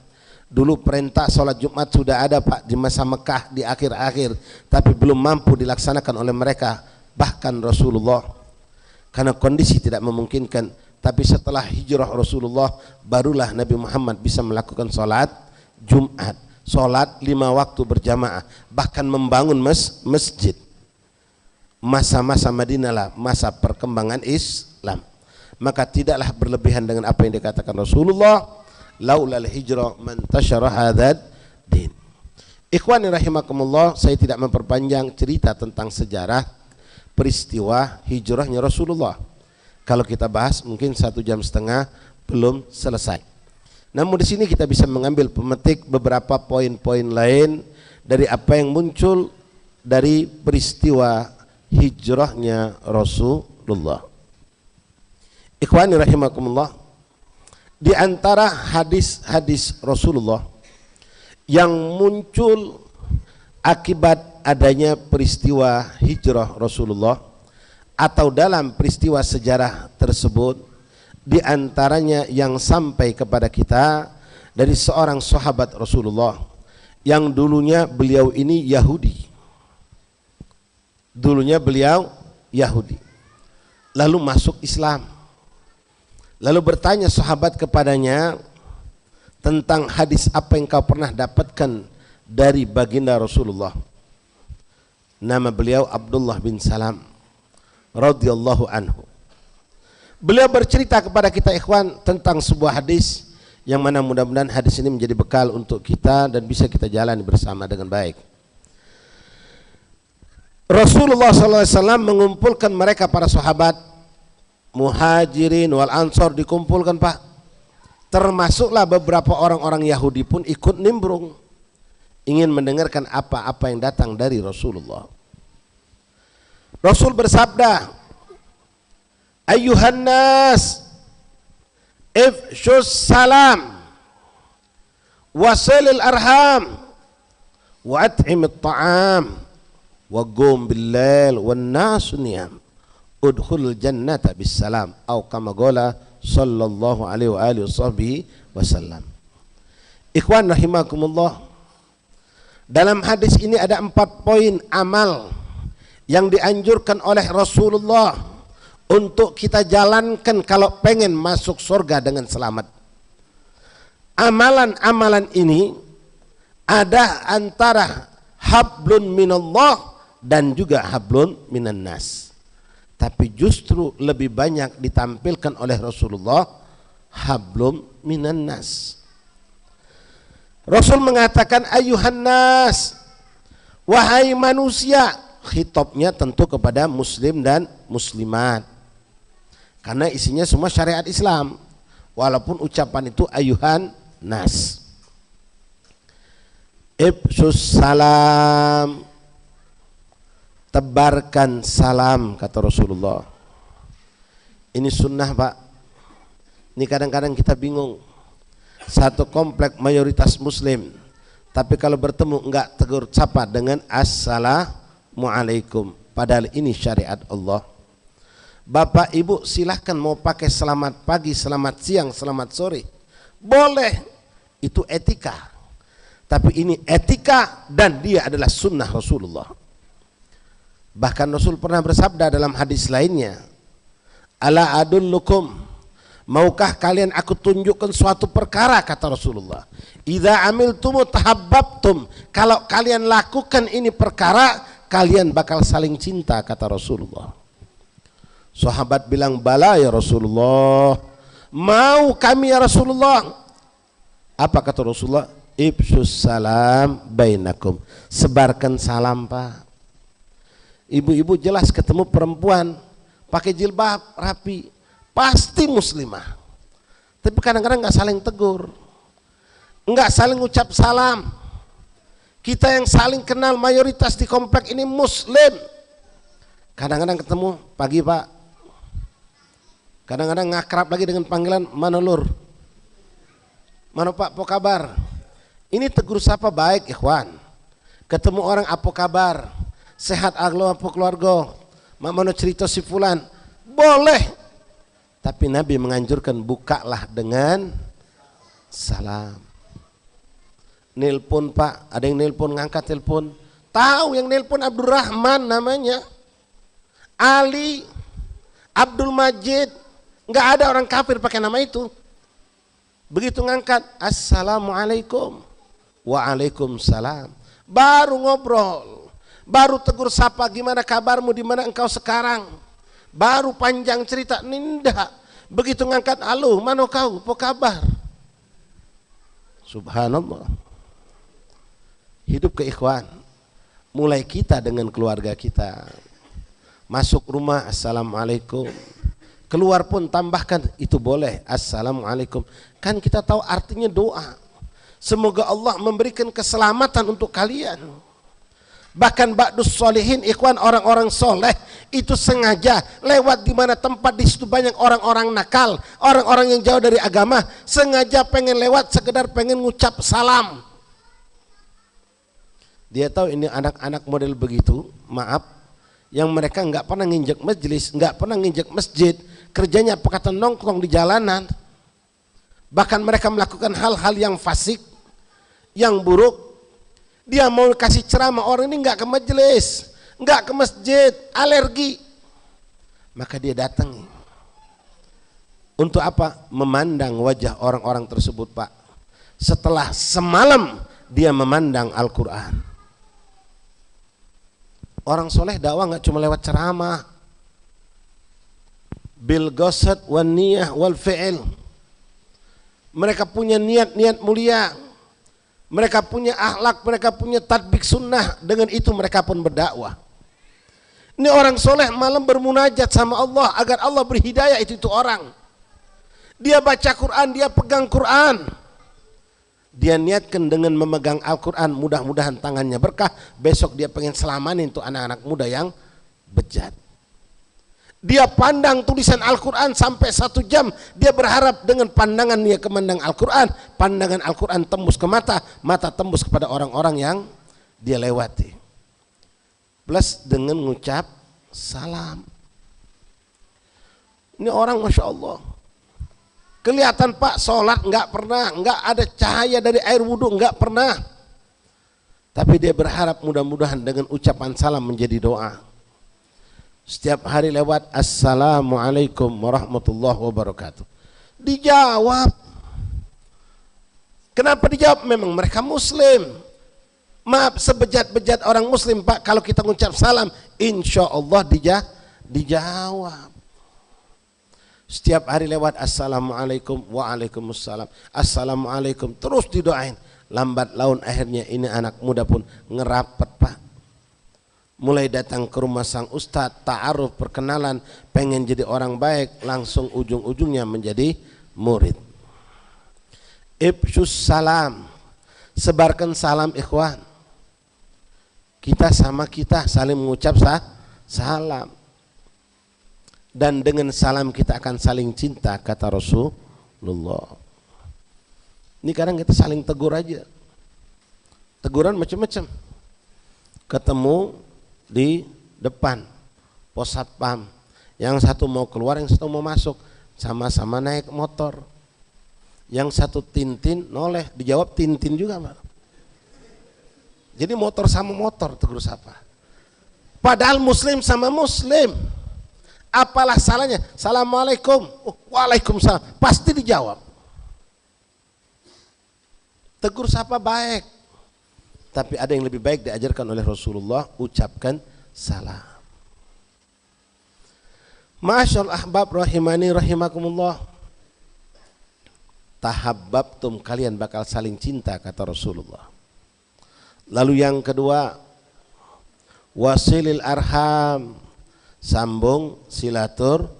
Dulu perintah sholat Jumat sudah ada, Pak, di masa Mekah di akhir-akhir, tapi belum mampu dilaksanakan oleh mereka, bahkan Rasulullah, karena kondisi tidak memungkinkan. Tapi setelah hijrah Rasulullah, barulah Nabi Muhammad bisa melakukan sholat Jumat, sholat 5 waktu berjamaah, bahkan membangun masjid. Masa-masa Madinah lah masa perkembangan Islam. Maka tidaklah berlebihan dengan apa yang dikatakan Rasulullah, laulal hijrah man tashara hadzal din. Ikhwani rahimakumullah, saya tidak memperpanjang cerita tentang sejarah peristiwa hijrahnya Rasulullah. Kalau kita bahas mungkin 1,5 jam belum selesai. Namun di sini kita bisa mengambil pemetik beberapa poin-poin lain dari apa yang muncul dari peristiwa hijrahnya Rasulullah. Ikhwani rahimakumullah, di antara hadis-hadis Rasulullah yang muncul akibat adanya peristiwa hijrah Rasulullah atau dalam peristiwa sejarah tersebut, di antaranya yang sampai kepada kita dari seorang sahabat Rasulullah yang dulunya beliau ini Yahudi. Dulunya beliau Yahudi, lalu masuk Islam. Lalu bertanya sahabat kepadanya tentang hadis apa yang kau pernah dapatkan dari baginda Rasulullah. Nama beliau Abdullah bin Salam radhiyallahu anhu. Beliau bercerita kepada kita, ikhwan, tentang sebuah hadis yang mana mudah-mudahan hadis ini menjadi bekal untuk kita dan bisa kita jalani bersama dengan baik. Rasulullah SAW mengumpulkan mereka para sahabat Muhajirin wal Ansor, dikumpulkan, Pak. Termasuklah beberapa orang-orang Yahudi pun ikut nimbrung, ingin mendengarkan apa-apa yang datang dari Rasulullah. Rasul bersabda, Ayyuhan nas ifshus salam wasilil arham wa at'imit ta'am wa qum bil-lail wan nasu niyam udkhulul jannata bisalam atau kama qala sallallahu alaihi wa alihi wasallam. Ikhwan rahimakumullah, dalam hadis ini ada 4 poin amal yang dianjurkan oleh Rasulullah untuk kita jalankan kalau pengen masuk surga dengan selamat. Amalan-amalan ini ada antara hablun minallah dan juga hablun minan nas. Tapi justru lebih banyak ditampilkan oleh Rasulullah hablum minan nas. Rasul mengatakan ayuhan nas, wahai manusia. Khitabnya tentu kepada muslim dan muslimat, karena isinya semua syariat Islam, walaupun ucapan itu ayuhan nas. Ibsus salam, tebarkan salam, kata Rasulullah. Ini sunnah, Pak. Ini kadang-kadang kita bingung. Satu komplek mayoritas muslim, tapi kalau bertemu enggak tegur sapa dengan assalamualaikum, padahal ini syariat Allah. Bapak Ibu silahkan mau pakai selamat pagi, selamat siang, selamat sore, boleh, itu etika. Tapi ini etika dan dia adalah sunnah Rasulullah. Bahkan Rasul pernah bersabda dalam hadis lainnya, ala adullukum, maukah kalian aku tunjukkan suatu perkara, kata Rasulullah, idza amiltum tahabbabtum, kalau kalian lakukan ini perkara kalian bakal saling cinta, kata Rasulullah. Sahabat bilang, bala ya Rasulullah, mau kami ya Rasulullah. Apa kata Rasulullah? Ibsus salam bainakum, sebarkan salam Pak. Ibu-ibu jelas ketemu perempuan pakai jilbab rapi, pasti muslimah, tapi kadang-kadang nggak saling tegur, nggak saling ucap salam. Kita yang saling kenal mayoritas di komplek ini muslim, kadang-kadang ketemu pagi Pak, kadang-kadang ngakrab lagi dengan panggilan mana lur, mana Pak, apa kabar. Ini tegur sapa baik ikhwan. Ketemu orang apa kabar, sehat aglo apa keluarga, mana cerita si fulan, boleh. Tapi Nabi menganjurkan bukalah dengan salam. Nelpon Pak, ada yang nelpon, ngangkat telepon, tahu yang nelpon Abdurrahman namanya, Ali, Abdul Majid, nggak ada orang kafir pakai nama itu. Begitu ngangkat, assalamualaikum, waalaikumsalam, baru ngobrol, baru tegur sapa, gimana kabarmu, di mana engkau sekarang, baru panjang cerita. Ninda, begitu ngangkat, halo, mana kau, apa kabar? Subhanallah. Hidup keikhwan, mulai kita dengan keluarga kita. Masuk rumah, assalamualaikum. Keluar pun tambahkan, itu boleh, assalamualaikum. Kan kita tahu artinya doa. Semoga Allah memberikan keselamatan untuk kalian. Bahkan ba'dus solihin ikhwan, orang-orang soleh itu sengaja lewat di mana tempat di situ banyak orang-orang nakal, orang-orang yang jauh dari agama, sengaja pengen lewat sekedar pengen ngucap salam. Dia tahu ini anak-anak model begitu, maaf, yang mereka nggak pernah nginjek majelis, nggak pernah nginjek masjid, kerjanya perkataan nongkrong di jalanan. Bahkan mereka melakukan hal-hal yang fasik, yang buruk. Dia mau kasih ceramah, orang ini nggak ke majelis, nggak ke masjid, alergi. Maka dia datang. Untuk apa? Memandang wajah orang-orang tersebut Pak. Setelah semalam dia memandang Al-Quran. Orang soleh dakwah nggak cuma lewat ceramah. Bil qasad wan niyah wal fi'il. Mereka punya niat-niat mulia, mereka punya akhlak, mereka punya tatbik sunnah. Dengan itu mereka pun berdakwah. Ini orang soleh malam bermunajat sama Allah agar Allah beri hidayah itu orang. Dia baca Quran, dia pegang Quran, dia niatkan dengan memegang Al-Quran, mudah-mudahan tangannya berkah. Besok dia pengen selamanin tuh anak-anak muda yang bejat. Dia pandang tulisan Al-Quran sampai 1 jam. Dia berharap dengan pandangan dia kemandang Al-Quran, pandangan Al-Quran tembus ke mata, mata tembus kepada orang-orang yang dia lewati. Plus dengan mengucap salam. Ini orang Masya Allah. Kelihatan Pak sholat nggak pernah, nggak ada cahaya dari air wudhu, nggak pernah. Tapi dia berharap mudah-mudahan dengan ucapan salam menjadi doa. Setiap hari lewat, assalamualaikum warahmatullahi wabarakatuh. Dijawab. Kenapa dijawab? Memang mereka muslim. Maaf, sebejat-bejat orang muslim Pak, kalau kita mengucap salam, insya Allah dijawab. Setiap hari lewat, assalamualaikum, waalaikumsalam, assalamualaikum, terus didoain. Lambat laun akhirnya ini anak muda pun ngerapet Pak. Mulai datang ke rumah sang ustadz, ta'aruf, perkenalan, pengen jadi orang baik, langsung ujung-ujungnya menjadi murid. Ibsus salam, sebarkan salam ikhwan. Kita sama kita saling mengucap salam. Dan dengan salam kita akan saling cinta, kata Rasulullah. Ini kadang kita saling tegur aja. Teguran macam-macam. Ketemu di depan pos satpam, Yang satu mau keluar, yang satu mau masuk, sama-sama naik motor. Yang satu Tintin noleh, dijawab Tintin juga, Pak. Jadi motor sama motor, tegur sapa. Padahal muslim sama muslim. Apalah salahnya? Assalamualaikum. Waalaikumsalam. Pasti dijawab. Tegur sapa baik. Tapi ada yang lebih baik diajarkan oleh Rasulullah, ucapkan salam. Masyaallah ahbab rahimani rahimakumullah. Tahabbabtum, kalian bakal saling cinta, kata Rasulullah. Lalu yang kedua, wasilil arham, sambung silaturahim.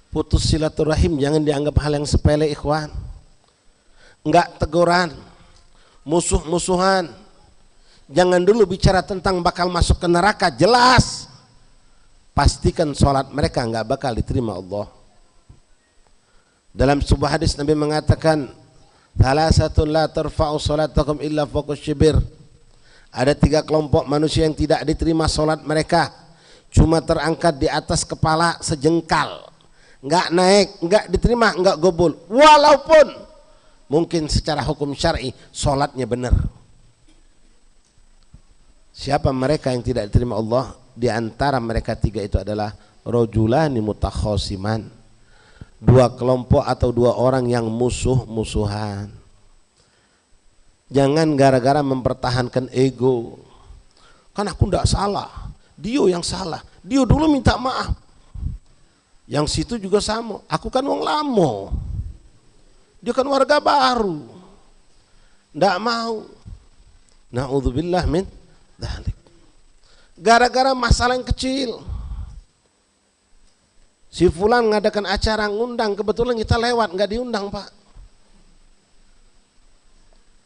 Putus silaturahim jangan dianggap hal yang sepele, ikhwan. Enggak teguran, musuh-musuhan. Jangan dulu bicara tentang bakal masuk ke neraka, jelas. Pastikan sholat mereka enggak bakal diterima Allah. Dalam sebuah hadis Nabi mengatakan, "Thalathatun la tarfa'u salatakum illa fawqa syibir." Ada 3 kelompok manusia yang tidak diterima sholat mereka, cuma terangkat di atas kepala sejengkal, enggak naik, enggak diterima, enggak gobul, walaupun mungkin secara hukum syar'i sholatnya benar. Siapa mereka yang tidak diterima Allah? Di antara mereka 3 itu adalah rajulani mutakhasiman, 2 kelompok atau 2 orang yang musuh-musuhan. Jangan gara-gara mempertahankan ego, kan aku tidak salah, dia yang salah, dia dulu minta maaf, yang situ juga sama, aku kan wong lamo, dia kan warga baru, tidak mau. Na'udzubillah min dzalik. Gara-gara masalah yang kecil, si fulan ngadakan acara ngundang, kebetulan kita lewat, nggak diundang Pak.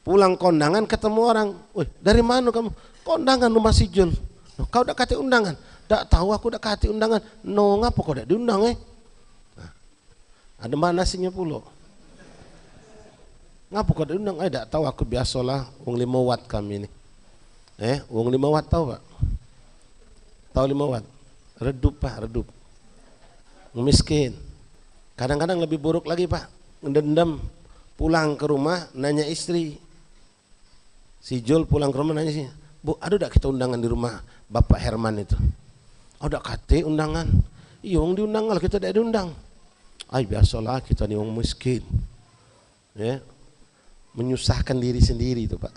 Pulang kondangan ketemu orang, wih dari mana kamu? Kondangan rumah si Jul. Kau udah kati undangan? Tidak tahu, aku udah kati undangan. No, ngapa kau udah diundang Nah, ada mana nasinya pulo? Ngapa kau udah diundang? Tidak tahu, aku biasalah, wong 5 watt kami ini. Wong 5 watt tahu Pak? Tahu 5 watt? Redup Pak, redup. Miskin. Kadang-kadang lebih buruk lagi Pak, ngedendam, pulang ke rumah nanya istri. Si Jul pulang ke rumah nanya sih, Bu, ada udah kita undangan di rumah Bapak Herman itu? Ada kate undangan? Iya, wong diundang kalau kita tidak diundang. Biasalah kita nih wong miskin, ya, menyusahkan diri sendiri itu Pak.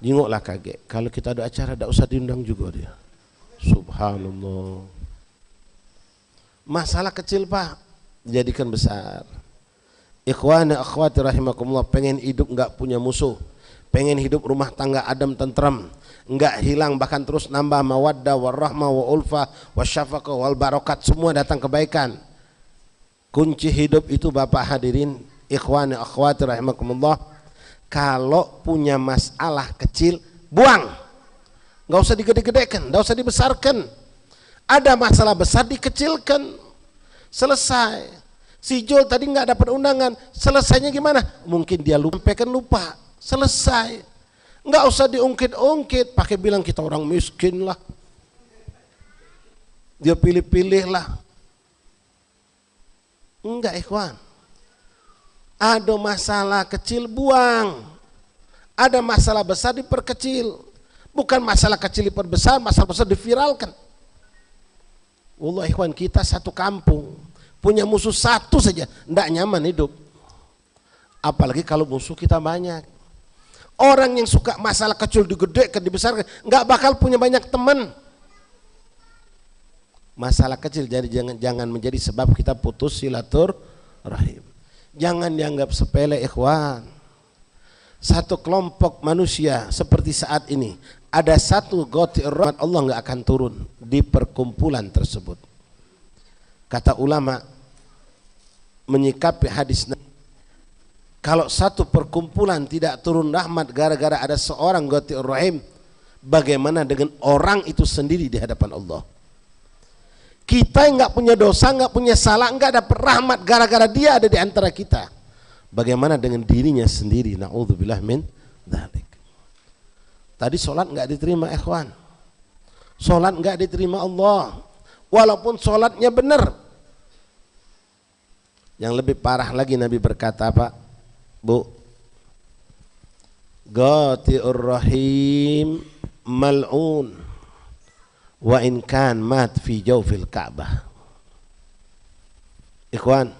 Jengoklah kaget. Kalau kita ada acara tidak usah diundang juga dia. Subhanallah. Masalah kecil Pak, jadikan besar. Ikhwana akhwati rahimakumullah, pengen hidup enggak punya musuh, pengen hidup rumah tangga adem tentram, enggak hilang, bahkan terus nambah mawaddah warahmah wa ulfa wasyafaqah wal barakat, semua datang kebaikan. Kunci hidup itu Bapak hadirin, ikhwana akhwati rahimakumullah, kalau punya masalah kecil buang, enggak usah digede-gedekan, enggak usah dibesarkan. Ada masalah besar dikecilkan, selesai. Si Jul tadi nggak dapat undangan, selesainya gimana? Mungkin dia lupa, selesai. Nggak usah diungkit-ungkit, pakai bilang kita orang miskin lah, dia pilih-pilih lah. Enggak ikhwan. Ada masalah kecil buang, ada masalah besar diperkecil. Bukan masalah kecil diperbesar, masalah besar diviralkan. Wallah ikhwan, kita satu kampung punya musuh satu saja, tidak nyaman hidup. Apalagi kalau musuh kita banyak. Orang yang suka masalah kecil digedekan, dibesarkan, nggak bakal punya banyak teman. Masalah kecil jadi jangan menjadi sebab kita putus silaturahim. Jangan dianggap sepele ikhwan. Satu kelompok manusia seperti saat ini, ada satu ghatir rahmat Allah nggak akan turun di perkumpulan tersebut. Kata ulama menyikapi hadis, kalau satu perkumpulan tidak turun rahmat gara-gara ada seorang ghatir rahim, bagaimana dengan orang itu sendiri di hadapan Allah? Kita yang nggak punya dosa, nggak punya salah, nggak dapat rahmat gara-gara dia ada di antara kita. Bagaimana dengan dirinya sendiri? Na'udzubillah min dzalik. Tadi sholat nggak diterima ikhwan. Sholat nggak diterima Allah, walaupun sholatnya benar. Yang lebih parah lagi Nabi berkata apa, Bu? Ghati'ur rahim mal'un wa in kan mat fi jawfil Ka'bah. Ikhwan,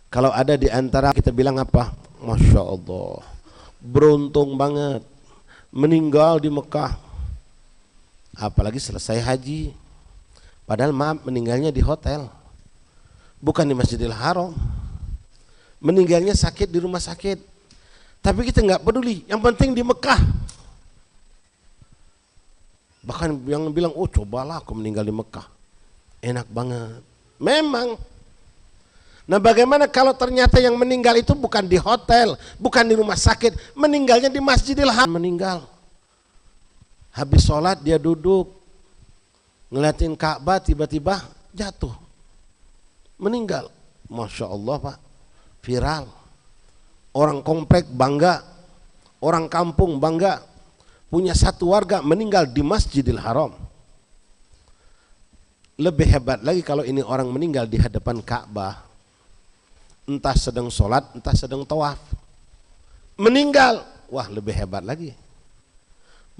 kalau ada di antara kita bilang apa? Masya Allah, beruntung banget meninggal di Mekah, apalagi selesai haji. Padahal maaf, meninggalnya di hotel, bukan di Masjidil Haram. Meninggalnya sakit di rumah sakit, tapi kita nggak peduli, yang penting di Mekah. Bahkan yang bilang, oh cobalah aku meninggal di Mekah, enak banget. Memang. Nah bagaimana kalau ternyata yang meninggal itu bukan di hotel, bukan di rumah sakit, meninggalnya di Masjidil Haram. Meninggal, habis sholat dia duduk ngeliatin Ka'bah, tiba-tiba jatuh, meninggal. Masya Allah Pak, viral. Orang komplek bangga, orang kampung bangga, punya satu warga meninggal di Masjidil Haram. Lebih hebat lagi kalau ini orang meninggal di hadapan Ka'bah, entah sedang sholat, entah sedang tawaf, meninggal. Wah lebih hebat lagi.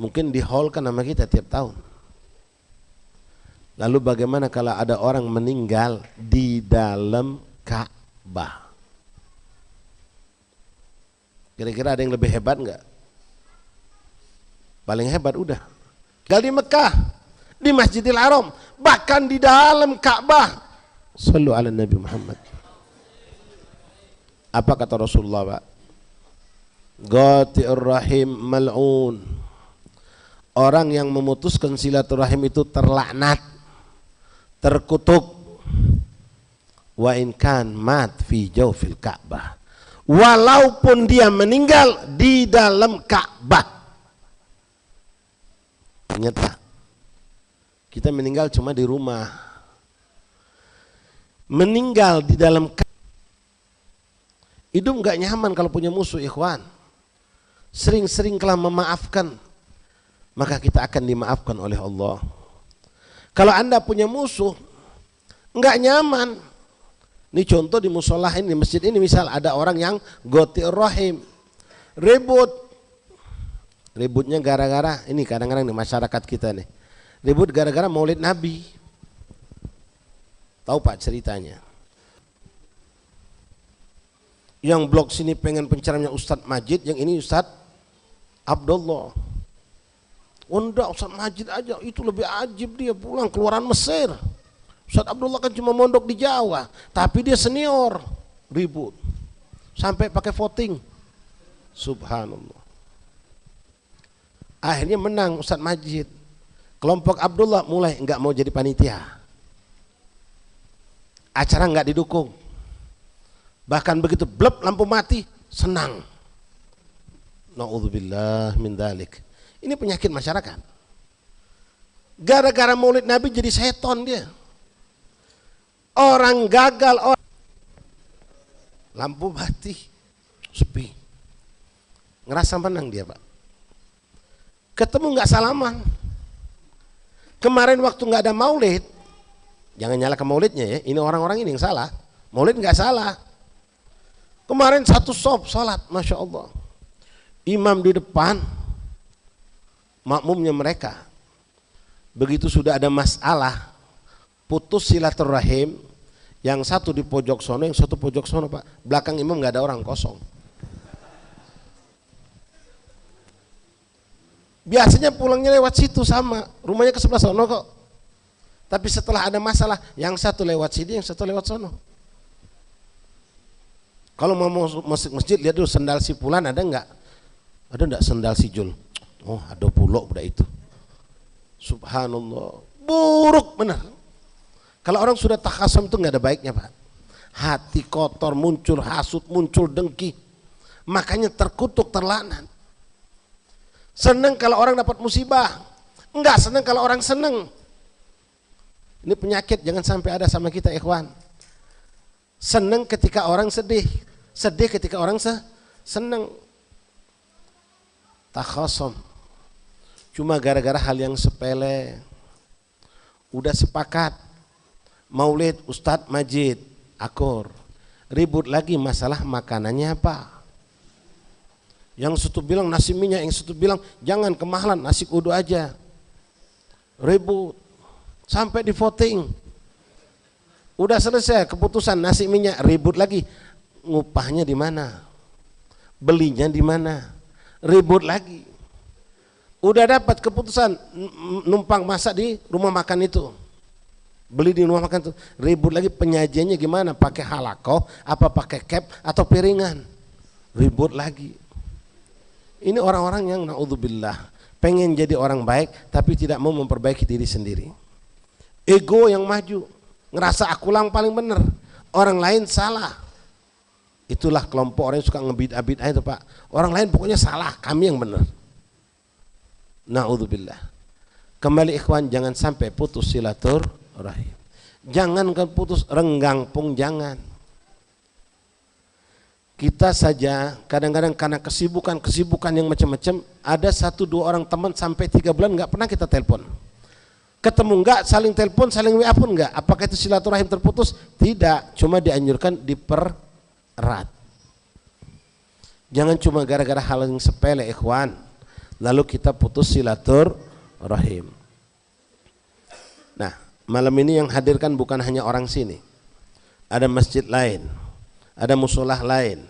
Mungkin di hall kan nama kita tiap tahun. Lalu bagaimana kalau ada orang meninggal di dalam Ka'bah? Kira-kira ada yang lebih hebat enggak? Paling hebat udah tinggal di Mekah, di Masjidil Haram, bahkan di dalam Ka'bah. Sallu ala Nabi Muhammad. Apa kata Rasulullah Pak? Ghati'ur rahim mal'un. Orang yang memutuskan silaturahim itu terlaknat, terkutuk. Wa in kan mat fi jawfil Ka'bah. Walaupun dia meninggal di dalam Ka'bah. Ternyata kita meninggal cuma di rumah. Meninggal di dalam Ka'bah. Hidup gak nyaman kalau punya musuh, ikhwan. Sering-sering telah memaafkan, maka kita akan dimaafkan oleh Allah. Kalau Anda punya musuh, gak nyaman. Ini contoh di musolah ini, di masjid ini, misal ada orang yang ghati'ur rahim, ribut. Ributnya gara-gara, ini kadang-kadang di masyarakat kita nih, ribut gara-gara maulid Nabi. Tahu Pak ceritanya? Yang blok sini pengen penceramnya Ustadz Majid, yang ini Ustadz Abdullah. Enggak, Ustadz Majid aja, itu lebih ajib, dia pulang keluaran Mesir. Ustadz Abdullah kan cuma mondok di Jawa, tapi dia senior. Ribut sampai pakai voting. Subhanallah. Akhirnya menang Ustadz Majid. Kelompok Abdullah mulai enggak mau jadi panitia. Acara enggak didukung. Bahkan begitu blep lampu mati, senang. Na'udzubillah min dzalik. Ini penyakit masyarakat. Gara-gara maulid Nabi jadi seton dia. Orang gagal, lampu mati, sepi. Ngerasa menang dia Pak. Ketemu nggak salaman. Kemarin waktu nggak ada maulid, jangan nyalakan maulidnya ya. Ini orang-orang ini yang salah. Maulid nggak salah. Kemarin satu shop sholat, Masya Allah. Imam di depan, makmumnya mereka. Begitu sudah ada masalah, putus silaturahim, yang satu di pojok sono, yang satu pojok sono Pak. Belakang imam nggak ada orang, kosong. Biasanya pulangnya lewat situ sama, rumahnya ke sebelah sono kok. Tapi setelah ada masalah, yang satu lewat sini, yang satu lewat sono. Kalau mau masuk masjid, lihat dulu sendal si fulan ada enggak? Ada enggak sendal si Jul? Oh ada pulok udah itu. Subhanallah, buruk benar. Kalau orang sudah takhasum itu enggak ada baiknya Pak. Hati kotor, muncul hasut, muncul dengki. Makanya terkutuk, terlaknat. Senang kalau orang dapat musibah, enggak senang kalau orang senang. Ini penyakit, jangan sampai ada sama kita ikhwan. Senang ketika orang sedih, sedih ketika orang senang. Takhasum. Cuma gara-gara hal yang sepele. Udah sepakat maulid Ustadz Majid, akur. Ribut lagi masalah makanannya apa. Yang satu bilang nasi minyak, yang satu bilang jangan kemahalan, nasi kudu aja. Ribut sampai di voting. Udah selesai keputusan nasi minyak, ribut lagi. Ngupahnya di mana? Belinya di mana? Ribut lagi. Udah dapat keputusan numpang masak di rumah makan itu. Beli di rumah makan itu, ribut lagi penyajiannya gimana? Pakai halakoh, apa pakai cap atau piringan? Ribut lagi. Ini orang-orang yang naudzubillah pengen jadi orang baik tapi tidak mau memperbaiki diri sendiri. Ego yang maju, ngerasa aku lang paling benar, orang lain salah. Itulah kelompok orang yang suka ngebid'ah-bid'ah itu, Pak. Orang lain pokoknya salah, kami yang benar. Naudzubillah. Kembali ikhwan, jangan sampai putus silaturahim. Jangan kan putus, renggang pun jangan. Kita saja kadang-kadang karena kesibukan yang macam-macam, ada 1-2 orang teman sampai 3 bulan nggak pernah kita telepon. Ketemu nggak, saling telepon, saling WA pun nggak. Apakah itu silaturahim terputus? Tidak, cuma dianjurkan dipererat. Jangan cuma gara-gara hal yang sepele ikhwan, lalu kita putus silaturahim. Nah, malam ini yang hadirkan bukan hanya orang sini, ada masjid lain, ada musolah lain.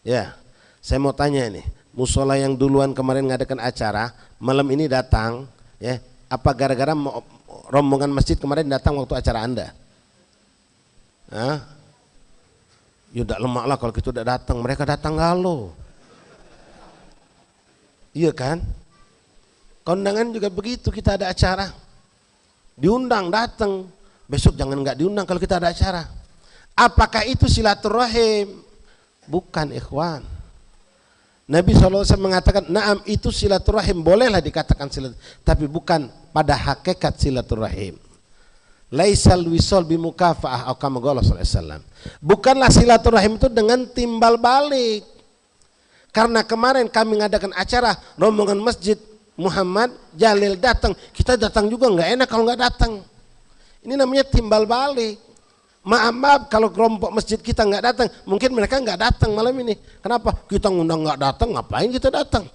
Ya, saya mau tanya ini, musolah yang duluan kemarin ngadakan acara, malam ini datang, ya, apa gara-gara rombongan masjid kemarin datang waktu acara Anda? Hah? Ya udah lemak lah kalau kita udah datang, mereka datang galau. Iya kan? Kondangan juga begitu, kita ada acara, diundang datang, besok jangan nggak diundang kalau kita ada acara. Apakah itu silaturahim? Bukan ikhwan. Nabi SAW mengatakan, naam itu silaturahim, bolehlah dikatakan silaturahim, tapi bukan pada hakikat silaturahim. Laisal wisol bimukafa'ah atau kama qala sallallahu alaihi wasallam. Bukanlah silaturahim itu dengan timbal balik. Karena kemarin kami mengadakan acara, rombongan masjid Muhammad Jalil datang, kita datang juga nggak enak kalau nggak datang. Ini namanya timbal balik. Maaf kalau kelompok masjid kita nggak datang, mungkin mereka nggak datang malam ini. Kenapa? Kita ngundang nggak datang, ngapain kita datang?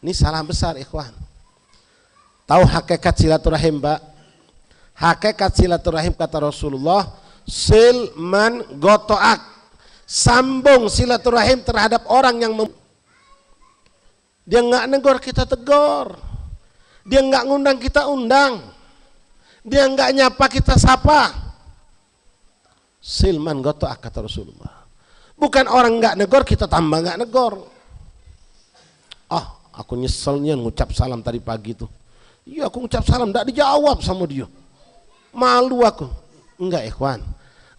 Ini salah besar ikhwan. Tahu hakikat silaturahim, Pak? Hakikat silaturahim kata Rasulullah, silman gotoak, sambung silaturahim terhadap orang yang dia nggak negor kita tegur, dia nggak ngundang kita undang, dia nggak nyapa kita sapa. Silman gotoak kata Rasulullah. Bukan orang nggak negor kita tambah nggak negor. Aku nyeselnya ngucap salam tadi pagi tuh. Iya aku ngucap salam nggak dijawab sama dia. Malu aku. Enggak ikhwan.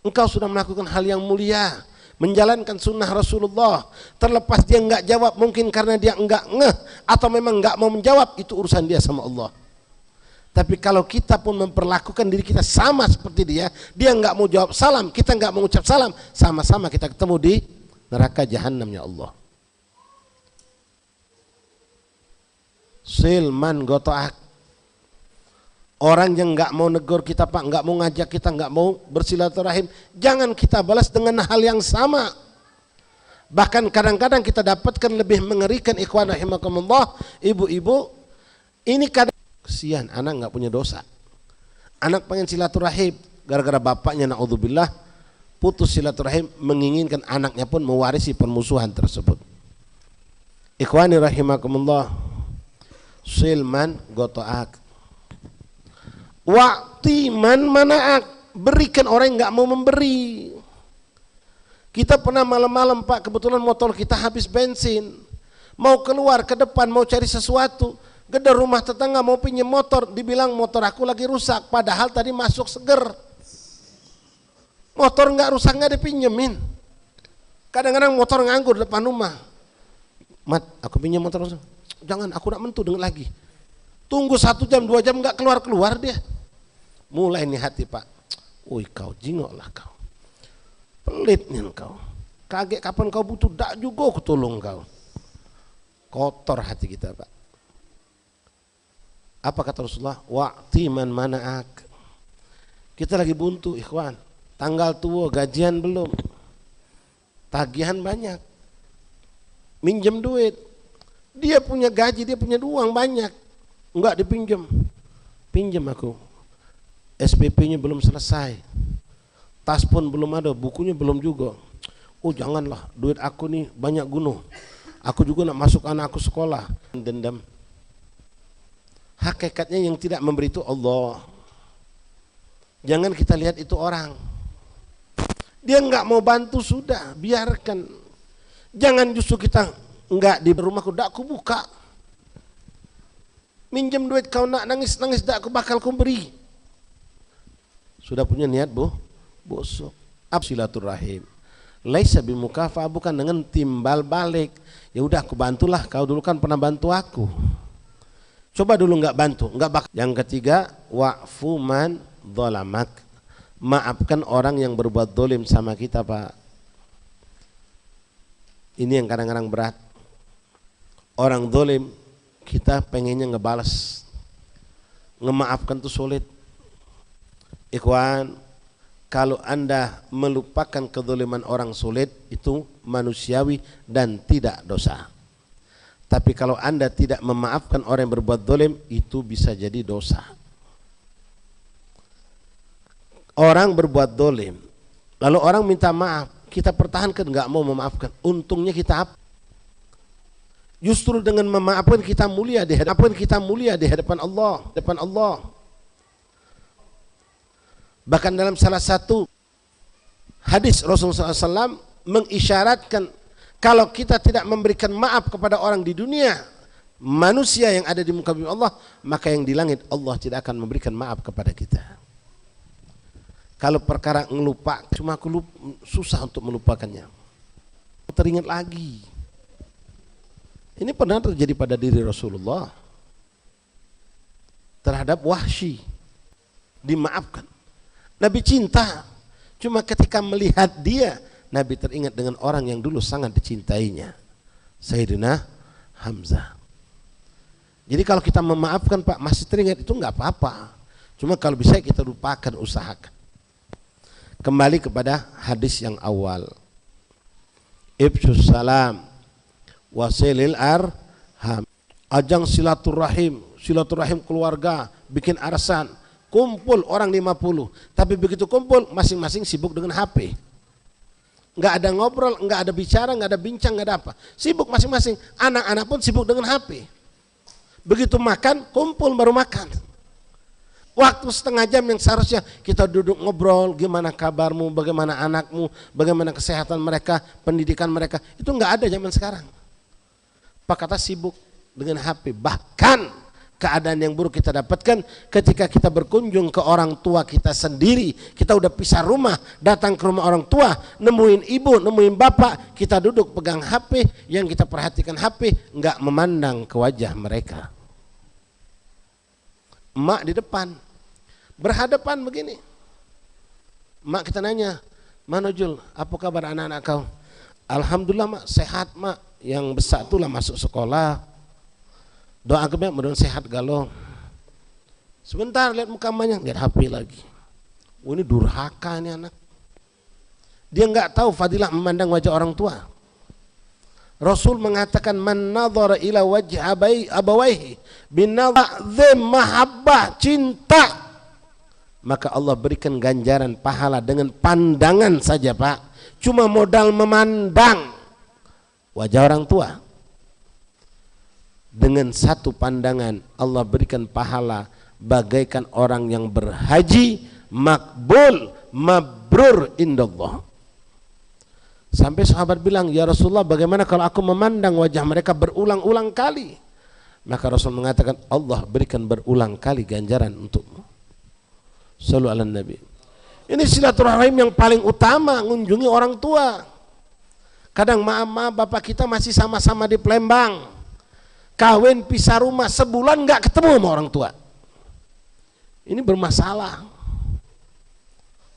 Engkau sudah melakukan hal yang mulia, menjalankan sunnah Rasulullah. Terlepas dia nggak jawab, mungkin karena dia nggak ngeh atau memang nggak mau menjawab, itu urusan dia sama Allah. Tapi kalau kita pun memperlakukan diri kita sama seperti dia nggak mau jawab salam, kita nggak mau ucap salam, sama-sama kita ketemu di neraka jahanam ya Allah. Silman gotoak. Orang yang nggak mau negur kita, Pak, nggak mau ngajak kita, nggak mau bersilaturahim, jangan kita balas dengan hal yang sama. Bahkan kadang-kadang kita dapatkan lebih mengerikan ikhwan rahimakumullah, ibu-ibu ini kadang kesian anak nggak punya dosa, anak pengen silaturahim, gara-gara bapaknya naudzubillah putus silaturahim, menginginkan anaknya pun mewarisi permusuhan tersebut. Ikhwani rahimakumullah, silman gotoak, waktu man manaak, berikan orang yang nggak mau memberi. Kita pernah malam-malam, Pak, kebetulan motor kita habis bensin, mau keluar ke depan mau cari sesuatu, gedor rumah tetangga mau pinjam motor, dibilang motor aku lagi rusak, padahal tadi masuk seger. Motor nggak rusak nggak dipinjemin. Kadang-kadang motor nganggur depan rumah. Mat, aku pinjam motor rusak. Jangan, aku nak mentu dengan lagi. Tunggu 1 jam 2 jam nggak keluar dia. Mulai nih hati, Pak. Woi kau jingoklah kau. Pelitnya kau. Kaget kapan kau butuh, dak juga aku tolong kau. kotor hati kita, Pak. Apa kata Rasulullah? Wa'ti man mana'ak. Kita lagi buntu, ikhwan. Tanggal tua, gajian belum. Tagihan banyak. Minjem duit. Dia punya gaji, dia punya uang banyak. Enggak dipinjam. Pinjam aku. SPP-nya belum selesai. Tas pun belum ada, bukunya belum juga. Oh janganlah, duit aku nih banyak gunung. Aku juga nak masuk anak aku sekolah. Dendam. Hakikatnya yang tidak memberi itu Allah. Jangan kita lihat itu orang. Dia enggak mau bantu, sudah, biarkan. Jangan justru kita enggak di rumahku, dak aku buka. Minjem duit kau nak nangis-nangis, dak aku bakal kau beri. Sudah punya niat busuk. Silaturahim. Laisa bimukafa, bukan dengan timbal balik. Ya udah aku bantulah, kau dulu kan pernah bantu aku. Coba dulu enggak bantu, enggak bakal. Yang ketiga, wa'fu man dzalamak. Maafkan orang yang berbuat dolim sama kita, Pak. Ini yang kadang-kadang berat. Orang dolim, kita pengennya ngebalas. Ngemaafkan itu sulit. Ikhwan, kalau Anda melupakan kedoliman orang sulit, itu manusiawi dan tidak dosa. Tapi kalau Anda tidak memaafkan orang yang berbuat dolim, itu bisa jadi dosa. Orang berbuat dolim, lalu orang minta maaf, kita pertahankan, nggak mau memaafkan. Untungnya kita apa? Justru dengan memaafkan kita mulia di hadapan Allah. Bahkan dalam salah satu hadis Rasulullah SAW mengisyaratkan, kalau kita tidak memberikan maaf kepada orang di dunia, manusia yang ada di muka bumi Allah, maka yang di langit Allah tidak akan memberikan maaf kepada kita. Kalau perkara ngelupa, cuma aku susah untuk melupakannya. Teringat lagi. Ini pernah terjadi pada diri Rasulullah terhadap Wahsy, dimaafkan. Nabi cinta, cuma ketika melihat dia, Nabi teringat dengan orang yang dulu sangat dicintainya, Sayyidina Hamzah. Jadi kalau kita memaafkan, Pak, masih teringat, itu enggak apa-apa. Cuma kalau bisa kita lupakan, usahakan. Kembali kepada hadis yang awal. Ifshus salam wasilil arham. Ajang silaturahim keluarga, bikin arisan, kumpul orang 50. Tapi begitu kumpul, masing-masing sibuk dengan HP. Enggak ada ngobrol, enggak ada bicara, enggak ada bincang, enggak ada apa. Sibuk masing-masing. Anak-anak pun sibuk dengan HP. Begitu makan, kumpul baru makan. Waktu setengah jam yang seharusnya kita duduk ngobrol, gimana kabarmu, bagaimana anakmu, bagaimana kesehatan mereka, pendidikan mereka, itu enggak ada zaman sekarang. Pak kata sibuk dengan HP. Bahkan keadaan yang buruk kita dapatkan ketika kita berkunjung ke orang tua kita sendiri, kita udah pisah rumah, datang ke rumah orang tua, nemuin ibu, nemuin bapak, kita duduk pegang HP, yang kita perhatikan HP, enggak memandang ke wajah mereka. Emak di depan, berhadapan begini. Mak kita nanya, mana Jul, apa kabar anak-anak kau? Alhamdulillah mak, sehat mak. Yang besar itulah masuk sekolah. Doa ke mudah sehat galau. Sebentar lihat muka emaknya, lihat HP lagi. Oh, ini durhaka ini anak. Dia enggak tahu fadilah memandang wajah orang tua. Rasul mengatakan man nadhara ila wajhi abawaihi binadhim mahabbah, cinta, maka Allah berikan ganjaran pahala dengan pandangan saja, Pak. Cuma modal memandang wajah orang tua, dengan satu pandangan Allah berikan pahala bagaikan orang yang berhaji, makbul, mabrur indallah. Sampai sahabat bilang, ya Rasulullah, bagaimana kalau aku memandang wajah mereka berulang-ulang kali? Maka Rasul mengatakan, Allah berikan berulang kali ganjaran untukmu. Shallu ala Nabi. Ini silaturahim yang paling utama, mengunjungi orang tua. Kadang maaf bapak kita masih sama-sama di Palembang, kawin pisah rumah, sebulan nggak ketemu sama orang tua. Ini bermasalah.